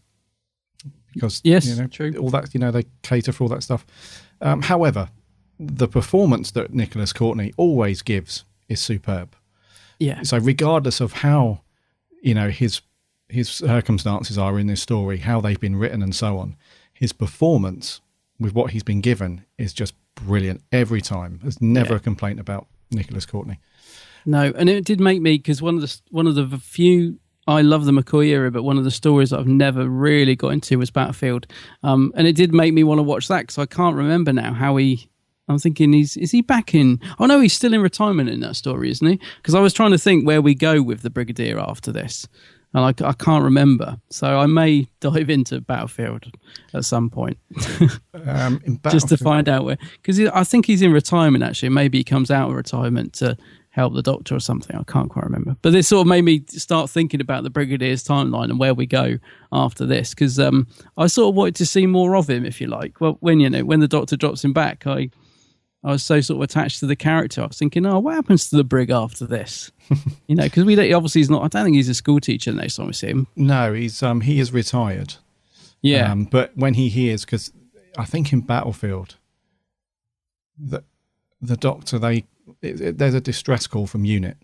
because true. All that, you know, they cater for all that stuff. However, the performance that Nicholas Courtney always gives is superb. Yeah. So regardless of how, you know, his circumstances are in this story, how they've been written and so on, his performance with what he's been given is just brilliant every time. There's never a complaint about Nicholas Courtney. No, and it did make me, because one of the few, I love the McCoy era, but one of the stories that I've never really got into was Battlefield, and it did make me want to watch that, because I can't remember now how I'm thinking, is he back in? Oh no, he's still in retirement in that story, isn't he? Because I was trying to think where we go with the Brigadier after this, and I can't remember. So I may dive into Battlefield at some point, just to find out where. Because I think he's in retirement actually. Maybe he comes out of retirement to help the Doctor or something. I can't quite remember. But this sort of made me start thinking about the Brigadier's timeline and where we go after this. Because I sort of wanted to see more of him, if you like. Well, when the Doctor drops him back, I was so sort of attached to the character. I was thinking, what happens to the Brig after this? You know, because obviously he's not. I don't think he's a school teacher next time we see him. No, he is retired. Yeah, but when he hears, because I think in Battlefield, the Doctor there's a distress call from UNIT,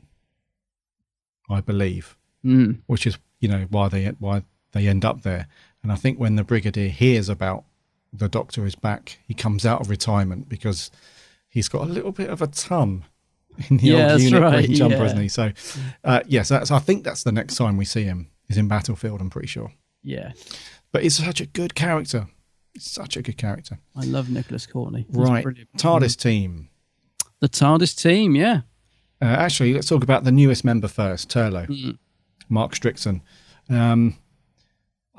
I believe, which is, you know, why they end up there. And I think when the Brigadier hears about the Doctor is back, he comes out of retirement because he's got a little bit of a tum in the old UNIT green jumper, isn't he? So, yes, I think that's the next time we see him is in Battlefield, I'm pretty sure. Yeah. But he's such a good character. Such a good character. I love Nicholas Courtney. Right. TARDIS team. The TARDIS team, yeah. Actually, let's talk about the newest member first, Turlough. Mark Strickson. I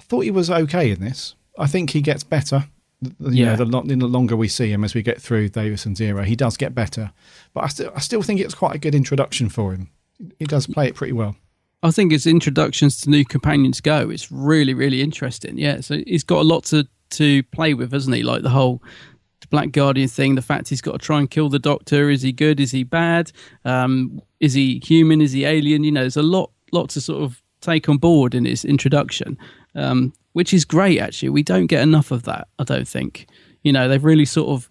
thought he was okay in this. I think he gets better. You know, the longer we see him as we get through Davison's era, he does get better. But I still think it's quite a good introduction for him. He does play it pretty well. I think his introductions to new companions go. It's really, really interesting. Yeah, so he's got a lot to play with, hasn't he? Like the whole Black Guardian thing, the fact he's got to try and kill the Doctor. Is he good? Is he bad? Is he human? Is he alien? You know, there's a lot to sort of take on board in his introduction, which is great, actually. We don't get enough of that, I don't think. You know, they've really sort of,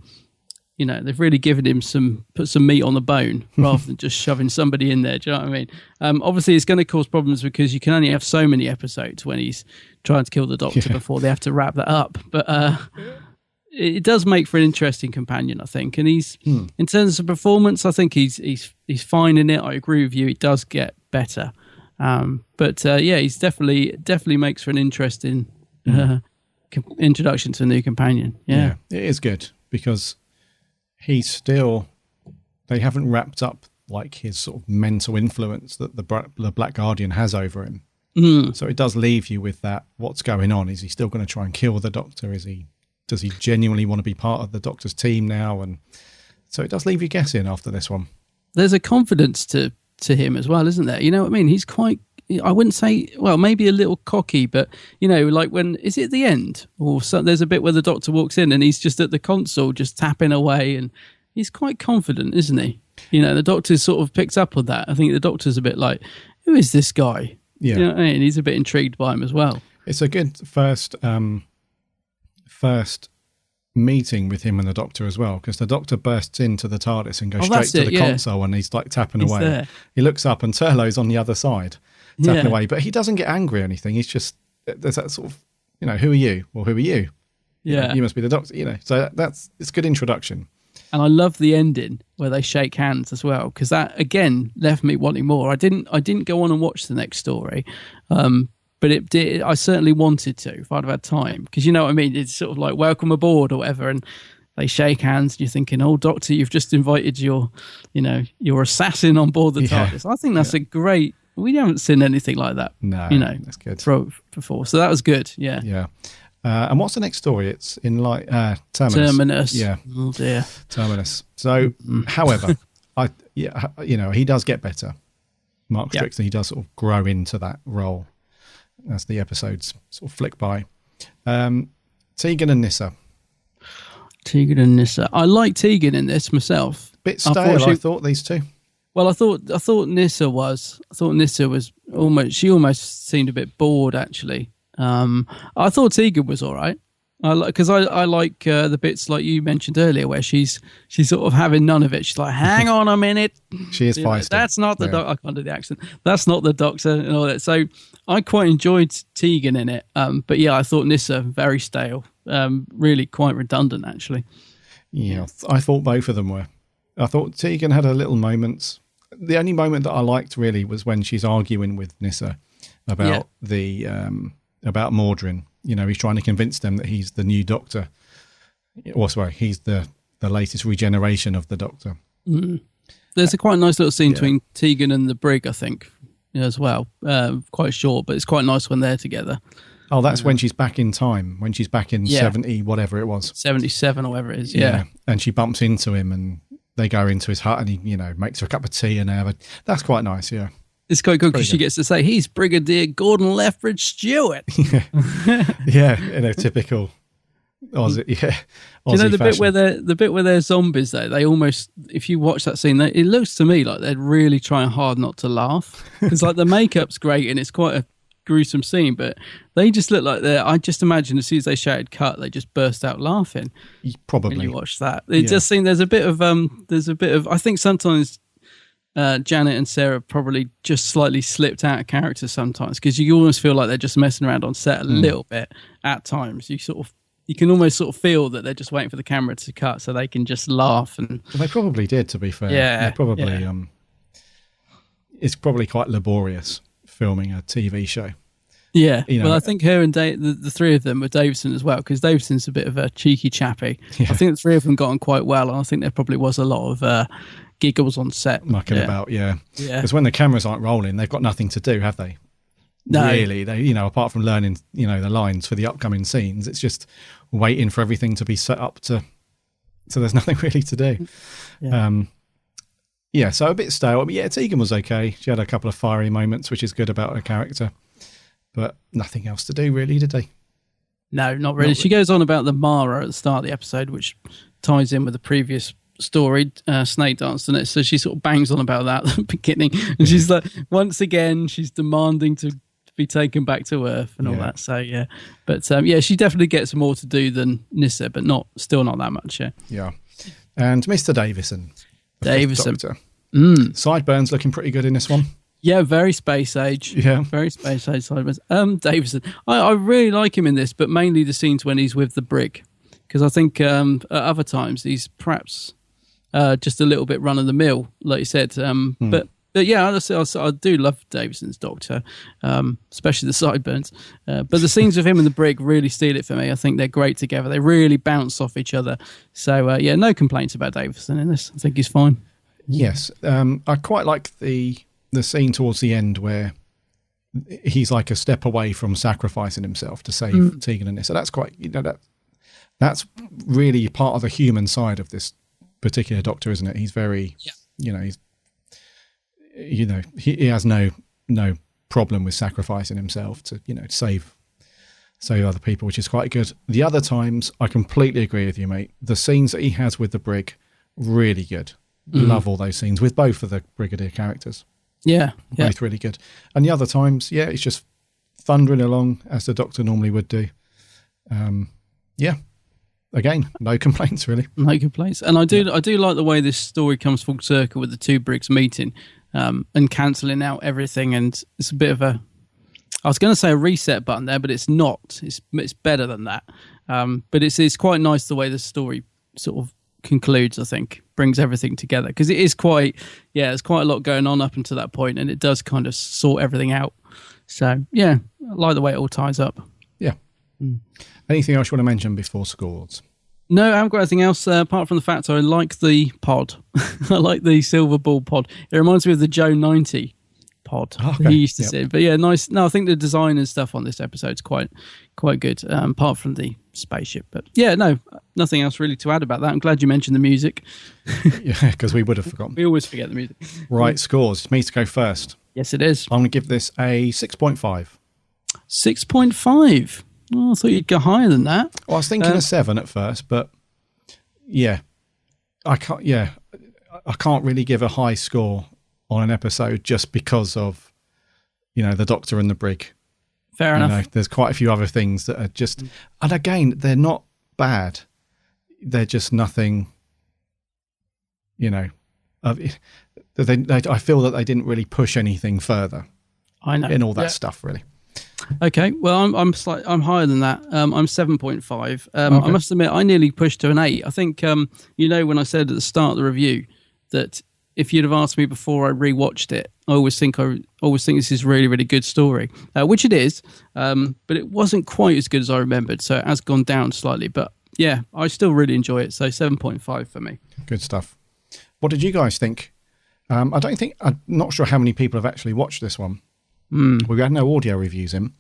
you know, they've really given him put some meat on the bone rather than just shoving somebody in there. Do you know what I mean? Obviously, it's going to cause problems because you can only have so many episodes when he's trying to kill the Doctor before they have to wrap that up. But it does make for an interesting companion, I think. And he's, in terms of performance, I think he's fine in it. I agree with you. It does get better. But he's definitely makes for an interesting introduction to a new companion. Yeah, it is good because they haven't wrapped up like his sort of mental influence that the Black Guardian has over him. So it does leave you with that. What's going on? Is he still going to try and kill the Doctor? Does he genuinely want to be part of the Doctor's team now? And so it does leave you guessing after this one. There's a confidence to him as well, isn't there? You know what I mean? He's quite, I wouldn't say, well, maybe a little cocky, but, you know, like is it the end? Or there's a bit where the Doctor walks in and he's just at the console, just tapping away, and he's quite confident, isn't he? You know, the Doctor sort of picks up on that. I think the Doctor's a bit like, who is this guy? Yeah. You know what I mean? He's a bit intrigued by him as well. It's a good first meeting with him and the Doctor as well, because the Doctor bursts into the TARDIS and goes straight to the console, and he's like tapping away. There. He looks up and Turlough's on the other side tapping away, but he doesn't get angry or anything. He's just, there's that sort of, you know, who are you? Well, who are you? Yeah, you must be the Doctor. You know, so it's a good introduction. And I love the ending where they shake hands as well, because that again left me wanting more. I didn't go on and watch the next story, but it did. I certainly wanted to if I'd have had time, because you know what I mean. It's sort of like welcome aboard or whatever, and they shake hands. And you're thinking, "Oh, Doctor, you've just invited your assassin on board the TARDIS." I think that's a great. We haven't seen anything like that. No, that's good before. So that was good. Yeah, yeah. And what's the next story? It's in Terminus. Terminus. Yeah. Oh dear. Terminus. So, however, he does get better. Mark Strickson, he does sort of grow into that role as the episodes sort of flick by. Tegan and Nyssa. Tegan and Nyssa. I like Tegan in this myself. Bit stale, I thought, these two. Well, I thought Nyssa was almost seemed a bit bored, actually. I thought Tegan was all right. Because I like the bits like you mentioned earlier where she's sort of having none of it. She's like, hang on a minute. She is feisty. That's not the Doctor. I can't do the accent. That's not the Doctor and all that. So I quite enjoyed Tegan in it. But yeah, I thought Nyssa very stale. Really quite redundant, actually. Yeah, I thought both of them were. I thought Tegan had her little moments. The only moment that I liked really was when she's arguing with Nyssa about about Mordrin. You know, he's trying to convince them that he's the new Doctor. Or sorry, he's the latest regeneration of the Doctor. Mm. There's a quite nice little scene between Tegan and the Brig, I think, as well. Quite short, but it's quite nice when they're together. Oh, that's when she's back in time. When she's back in 70, whatever it was. 77 or whatever it is, yeah. And she bumps into him and they go into his hut and he, makes her a cup of tea and have that's quite nice, yeah. It's quite good because she gets to say, he's Brigadier Gordon Lethbridge Stewart. Yeah, in a typical Aussie, Aussie Do you know the fashion. bit where they're zombies though? They almost, if you watch that scene, it looks to me like they're really trying hard not to laugh, because like the makeup's great and it's quite a gruesome scene, but they just look like I just imagine as soon as they shouted cut, they just burst out laughing. Probably. When you watch that, it just seems there's a bit of I think sometimes Janet and Sarah probably just slightly slipped out of character sometimes, because you almost feel like they're just messing around on set a little bit at times. You can almost sort of feel that they're just waiting for the camera to cut so they can just laugh. And well, they probably did, to be fair. Yeah, they probably. It's probably quite laborious filming a TV show. Yeah, well, I think her and the three of them were Davison as well, because Davison's a bit of a cheeky chappy. Yeah. I think the three of them got on quite well, and I think there probably was a lot of giggles on set. Mucking about, yeah. Because when the cameras aren't rolling, they've got nothing to do, have they? No. Really, they, apart from learning, the lines for the upcoming scenes, it's just waiting for everything to be set up so there's nothing really to do. Yeah. So a bit stale. But yeah, Tegan was okay. She had a couple of fiery moments, which is good about her character, but nothing else to do really, did they? No, not really. She goes on about the Mara at the start of the episode, which ties in with the previous story, Snake Dance, doesn't it? So she sort of bangs on about that at the beginning, and she's like, once again, she's demanding to be taken back to Earth and all that. So yeah, but she definitely gets more to do than Nyssa, but still not that much. Yeah. And Mr. Davison. Sideburns looking pretty good in this one. Yeah, very space age. Yeah, very space age sideburns. Davison, I really like him in this, but mainly the scenes when he's with the Brig, because I think at other times he's perhaps just a little bit run of the mill, like you said. But yeah, I do love Davison's Doctor, especially the sideburns. But the scenes with him and the Brig really steal it for me. I think they're great together. They really bounce off each other. So no complaints about Davison in this. I think he's fine. Yes, I quite like the scene towards the end where he's like a step away from sacrificing himself to save Tegan and Nyssa. So that's quite, that's really part of the human side of this particular Doctor, isn't it? He's very, he has no problem with sacrificing himself to, save other people, which is quite good. The other times, I completely agree with you, mate. The scenes that he has with the Brig, really good. Love all those scenes with both of the Brigadier characters. Yeah. Both really good. And the other times, it's just thundering along as the Doctor normally would do. Again, no complaints really. No complaints. And I do like the way this story comes full circle with the two Brigs meeting and cancelling out everything. And it's a bit of I was going to say a reset button there, but it's not. It's better than that. But it's quite nice the way the story sort of concludes, I think, brings everything together, because it is quite, there's quite a lot going on up until that point, and it does kind of sort everything out. So, I like the way it all ties up. Yeah. Anything else you want to mention before scores? No, I haven't got anything else apart from the fact I like the pod. I like the silver ball pod. It reminds me of the Joe 90 pod he used to see. But nice. No, I think the design and stuff on this episode is quite good, apart from the spaceship. But nothing else really to add about that. I'm glad you mentioned the music. Yeah, because we would have forgotten. We always forget the music. Right, scores. It's me to go first. Yes, it is. I'm going to give this a 6.5. 6.5? Oh, I thought you'd go higher than that. Well, I was thinking a 7 at first, but I can't really give a high score on an episode just because of, the Doctor and the brig. Fair enough. There's quite a few other things that are just, and again, they're not bad. They're just nothing, I feel that they didn't really push anything further. I know. In all that stuff, really. Okay, well, I'm higher than that. I'm 7.5. I must admit, I nearly pushed to an 8. I think, when I said at the start of the review that if you'd have asked me before I rewatched it, I always think this is a really, really good story, which it is, but it wasn't quite as good as I remembered, so it has gone down slightly. But I still really enjoy it, so 7.5 for me. Good stuff. What did you guys think? I'm not sure how many people have actually watched this one. We had no audio reviews in,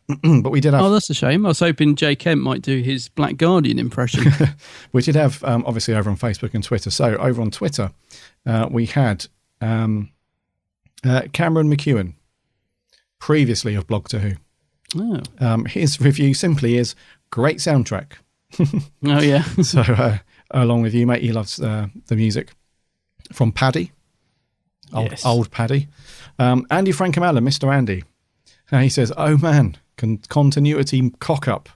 but we did have... Oh, that's a shame. I was hoping Jay Kemp might do his Black Guardian impression. We did have, obviously, over on Facebook and Twitter. So over on Twitter, we had Cameron McEwen, previously of Blog to Who. Oh. His review simply is, great soundtrack. Oh, yeah. So along with you, mate, he loves the music from Paddy. Old Paddy. Andy Frankamala, Mr. Andy. He says, oh man, continuity cock up.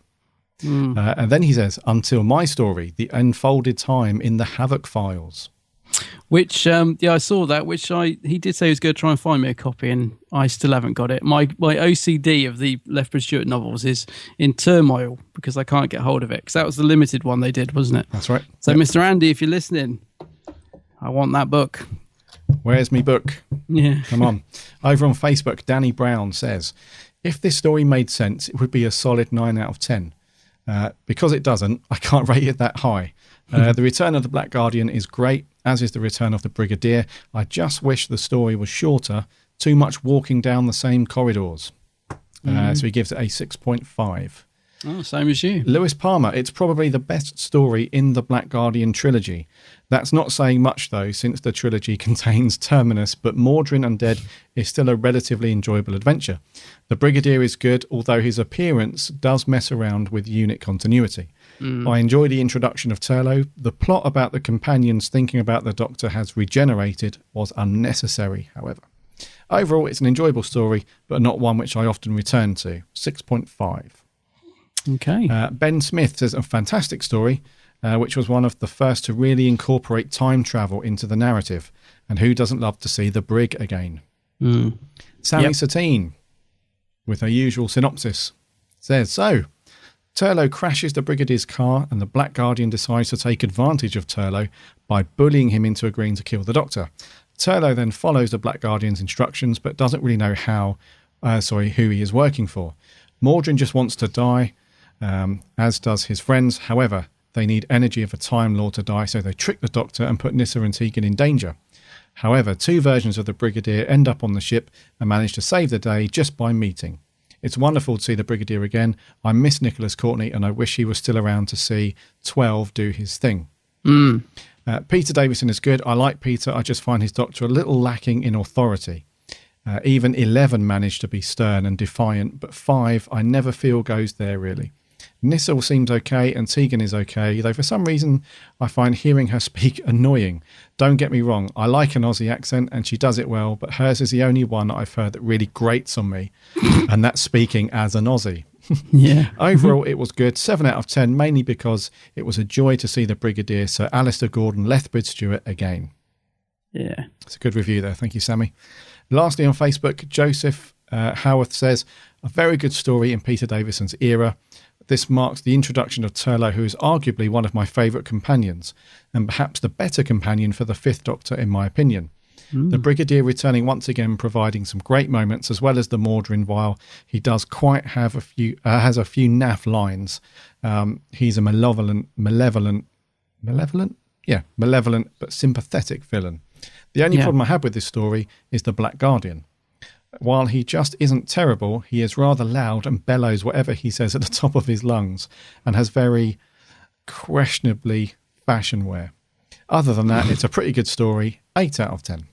And then he says, until my story, the unfolded time in the Havoc Files. Which, I saw that, he did say he was going to try and find me a copy, and I still haven't got it. My OCD of the Lethbridge Stewart novels is in turmoil because I can't get hold of it, because that was the limited one they did, wasn't it? That's right. So, Mr. Andy, if you're listening, I want that book. Where's me book? Yeah. Come on. Over on Facebook, Danny Brown says, if this story made sense, it would be a solid 9 out of 10. Because it doesn't, I can't rate it that high. The Return of the Black Guardian is great, as is the Return of the Brigadier. I just wish the story was shorter. Too much walking down the same corridors. So he gives it a 6.5. Oh, same as you. Lewis Palmer, it's probably the best story in the Black Guardian trilogy. That's not saying much, though, since the trilogy contains Terminus, but Mordrin Undead is still a relatively enjoyable adventure. The Brigadier is good, although his appearance does mess around with unit continuity. I enjoy the introduction of Turlough. The plot about the companions thinking about the Doctor has regenerated was unnecessary, however. Overall, it's an enjoyable story, but not one which I often return to. 6.5. Okay. Ben Smith says, a fantastic story, which was one of the first to really incorporate time travel into the narrative. And who doesn't love to see the brig again? Sammy Satine, with her usual synopsis, says, so, Turlough crashes the Brigadier's car and the Black Guardian decides to take advantage of Turlough by bullying him into agreeing to kill the Doctor. Turlough then follows the Black Guardian's instructions but doesn't really know who he is working for. Mordrin just wants to die, as does his friends. However, they need energy of a Time Lord to die, so they trick the Doctor and put Nyssa and Tegan in danger. However, 2 versions of the Brigadier end up on the ship and manage to save the day just by meeting. It's wonderful to see the Brigadier again. I miss Nicholas Courtney and I wish he was still around to see 12 do his thing. Peter Davison is good. I like Peter. I just find his Doctor a little lacking in authority. Even 11 managed to be stern and defiant, but 5 I never feel goes there really. Nyssa seems okay and Tegan is okay, though for some reason I find hearing her speak annoying. Don't get me wrong, I like an Aussie accent and she does it well, but hers is the only one I've heard that really grates on me, and that's speaking as an Aussie. Yeah. Overall, it was good. 7 out of 10, mainly because it was a joy to see the Brigadier, Sir Alistair Gordon Lethbridge Stewart again. Yeah. It's a good review there. Thank you, Sammy. Lastly, on Facebook, Joseph Howarth says, a very good story in Peter Davison's era. this marks the introduction of Turlough, who is arguably one of my favourite companions, and perhaps the better companion for the Fifth Doctor, in my opinion. The Brigadier returning once again, providing some great moments, as well as the Mordrin, while he does quite have has a few naff lines. He's a malevolent, but sympathetic villain. The only problem I have with this story is the Black Guardian. While he just isn't terrible, he is rather loud and bellows whatever he says at the top of his lungs, and has very questionably fashion wear. Other than that, it's a pretty good story. 8 out of 10.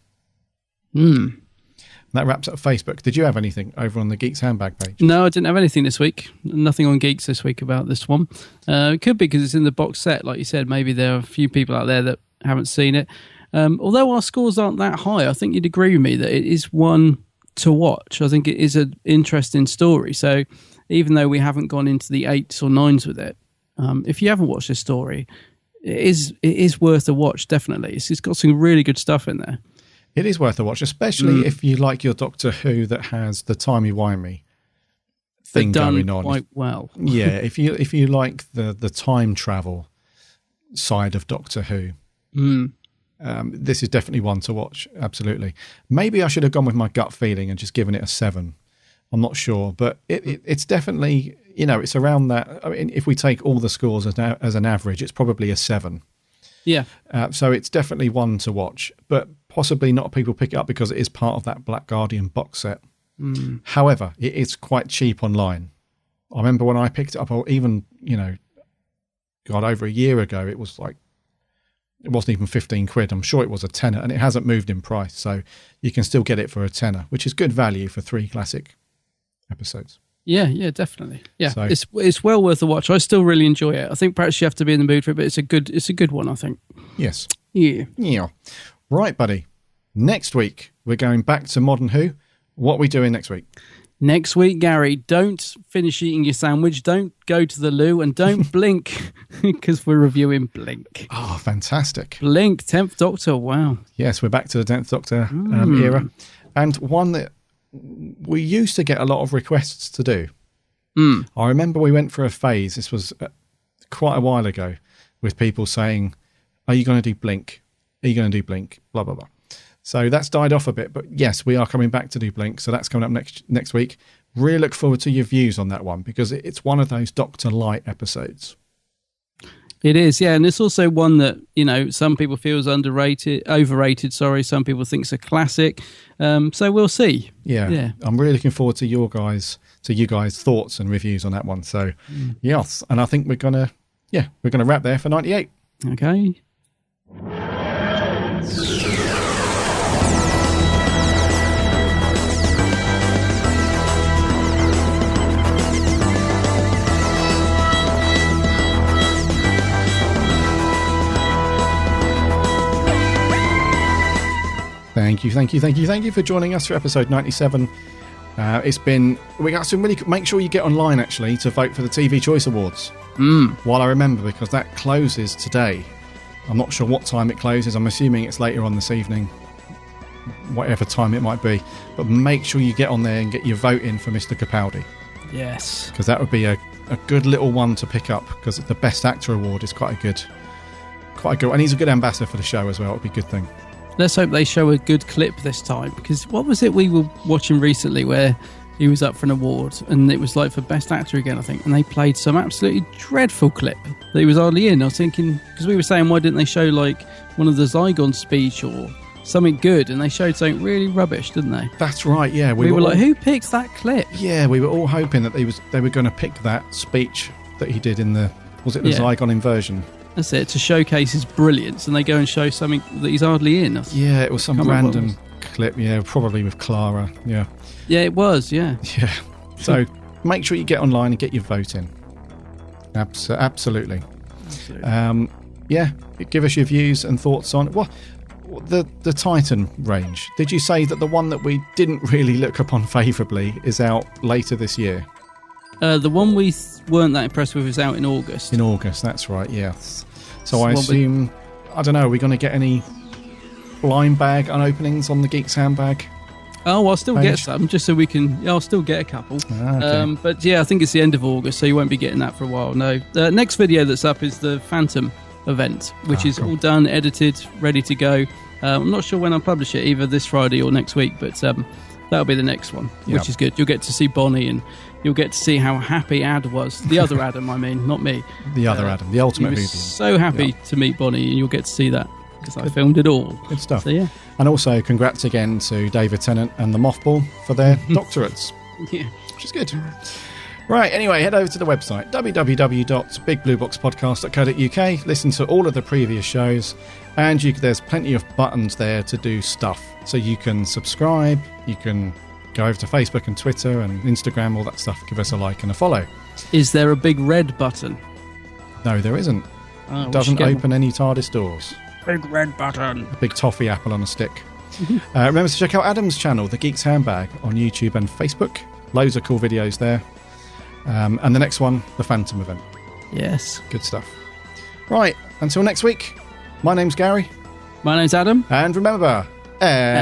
That wraps up Facebook. Did you have anything over on the Geeks Handbag page? No, I didn't have anything this week. Nothing on Geeks this week about this one. It could be because it's in the box set. Like you said, maybe there are a few people out there that haven't seen it. Although our scores aren't that high, I think you'd agree with me that it is one to watch. I think it is an interesting story. So even though we haven't gone into the 8s or 9s with it, if you haven't watched this story, it is worth a watch, definitely. It's got some really good stuff in there. It is worth a watch, especially if you like your Doctor Who that has the timey-wimey thing going on. Quite well. Yeah, if you like the time travel side of Doctor Who, this is definitely one to watch. Absolutely. Maybe I should have gone with my gut feeling and just given it a 7. I'm not sure, but it's definitely, it's around that. I mean, if we take all the scores as an average, it's probably a 7. Yeah. So it's definitely one to watch, but possibly not people pick it up because it is part of that Black Guardian box set. However, it is quite cheap online. I remember when I picked it up, or even, over a year ago, it wasn't even 15 quid. I'm sure it was a tenner, and it hasn't moved in price. So you can still get it for a tenner, which is good value for 3 classic episodes. Yeah, definitely. Yeah, so, it's well worth a watch. I still really enjoy it. I think perhaps you have to be in the mood for it, but it's a good one, I think. Yes. Yeah. Right, buddy. Next week, we're going back to Modern Who. What are we doing next week? Next week, Gary, don't finish eating your sandwich, don't go to the loo, and don't blink, because we're reviewing Blink. Oh, fantastic. Blink, 10th Doctor, wow. Yes, we're back to the 10th Doctor era. And one that we used to get a lot of requests to do. I remember we went for a phase, this was quite a while ago, with people saying, are you going to do Blink? Are you going to do Blink? Blah, blah, blah. So that's died off a bit, but yes, we are coming back to do Blink. So that's coming up next week. Really look forward to your views on that one, because it's one of those Doctor Light episodes. It is, yeah, and it's also one that, some people feel is overrated, some people think it's a classic. So we'll see. Yeah. I'm really looking forward to you guys' thoughts and reviews on that one. So yes, and I think we're gonna wrap there for 98. Okay. Thank you for joining us for episode 97. We got some really, make sure you get online actually to vote for the TV Choice Awards. While I remember, because that closes today. I'm not sure what time it closes. I'm assuming it's later on this evening, whatever time it might be. But make sure you get on there and get your vote in for Mr. Capaldi. Yes. Because that would be a good little one to pick up, because the Best Actor Award is quite a good, and he's a good ambassador for the show as well. It would be a good thing. Let's hope they show a good clip this time, because what was it we were watching recently where he was up for an award and it was like for Best Actor again, I think, and they played some absolutely dreadful clip that he was hardly in. I was thinking, because we were saying, why didn't they show like one of the Zygon speech or something good, and they showed something really rubbish, didn't they? That's right, yeah. We were like, who picked that clip? Yeah, we were all hoping that they were going to pick that speech that he did in the Zygon inversion? That's it, to showcase his brilliance, and they go and show something that he's hardly in. Yeah, it was some random clip, probably with Clara, yeah. Yeah, it was, yeah. Yeah, so make sure you get online and get your vote in. Absolutely. Give us your views and thoughts on the Titan range. Did you say that the one that we didn't really look upon favourably is out later this year? The one we weren't that impressed with is out in August. In August, that's right, yes. So I assume, I don't know, are we going to get any blind bag unopenings on the Geeks Handbag? Oh, I'll still get some, just so we can. Yeah, I'll still get a couple. Okay. But yeah, I think it's the end of August, so you won't be getting that for a while. No. The next video that's up is the Phantom event, which is all done, edited, ready to go. I'm not sure when I'll publish it, either this Friday or next week, but that'll be the next one, which is good. You'll get to see Bonnie, and you'll get to see how happy Ad was. The other Adam, I mean, not me. The other Adam, the ultimate He Whovian. was so happy to meet Bonnie, and you'll get to see that, because I filmed it all. Good stuff. So, yeah. And also, congrats again to David Tennant and the Mothball for their doctorates. Yeah. Which is good. Right, anyway, head over to the website, www.bigblueboxpodcast.co.uk. Listen to all of the previous shows, and there's plenty of buttons there to do stuff. So you can subscribe, you can go over to Facebook and Twitter and Instagram, all that stuff. Give us a like and a follow. Is there a big red button? No, there isn't. Oh, It doesn't open any TARDIS doors. Big red button. A big toffee apple on a stick. Remember to check out Adam's channel, The Geek's Handbag, on YouTube and Facebook. Loads of cool videos there. And the next one, the Phantom event. Yes. Good stuff. Right, until next week, my name's Gary. My name's Adam. And remember, Elonzi.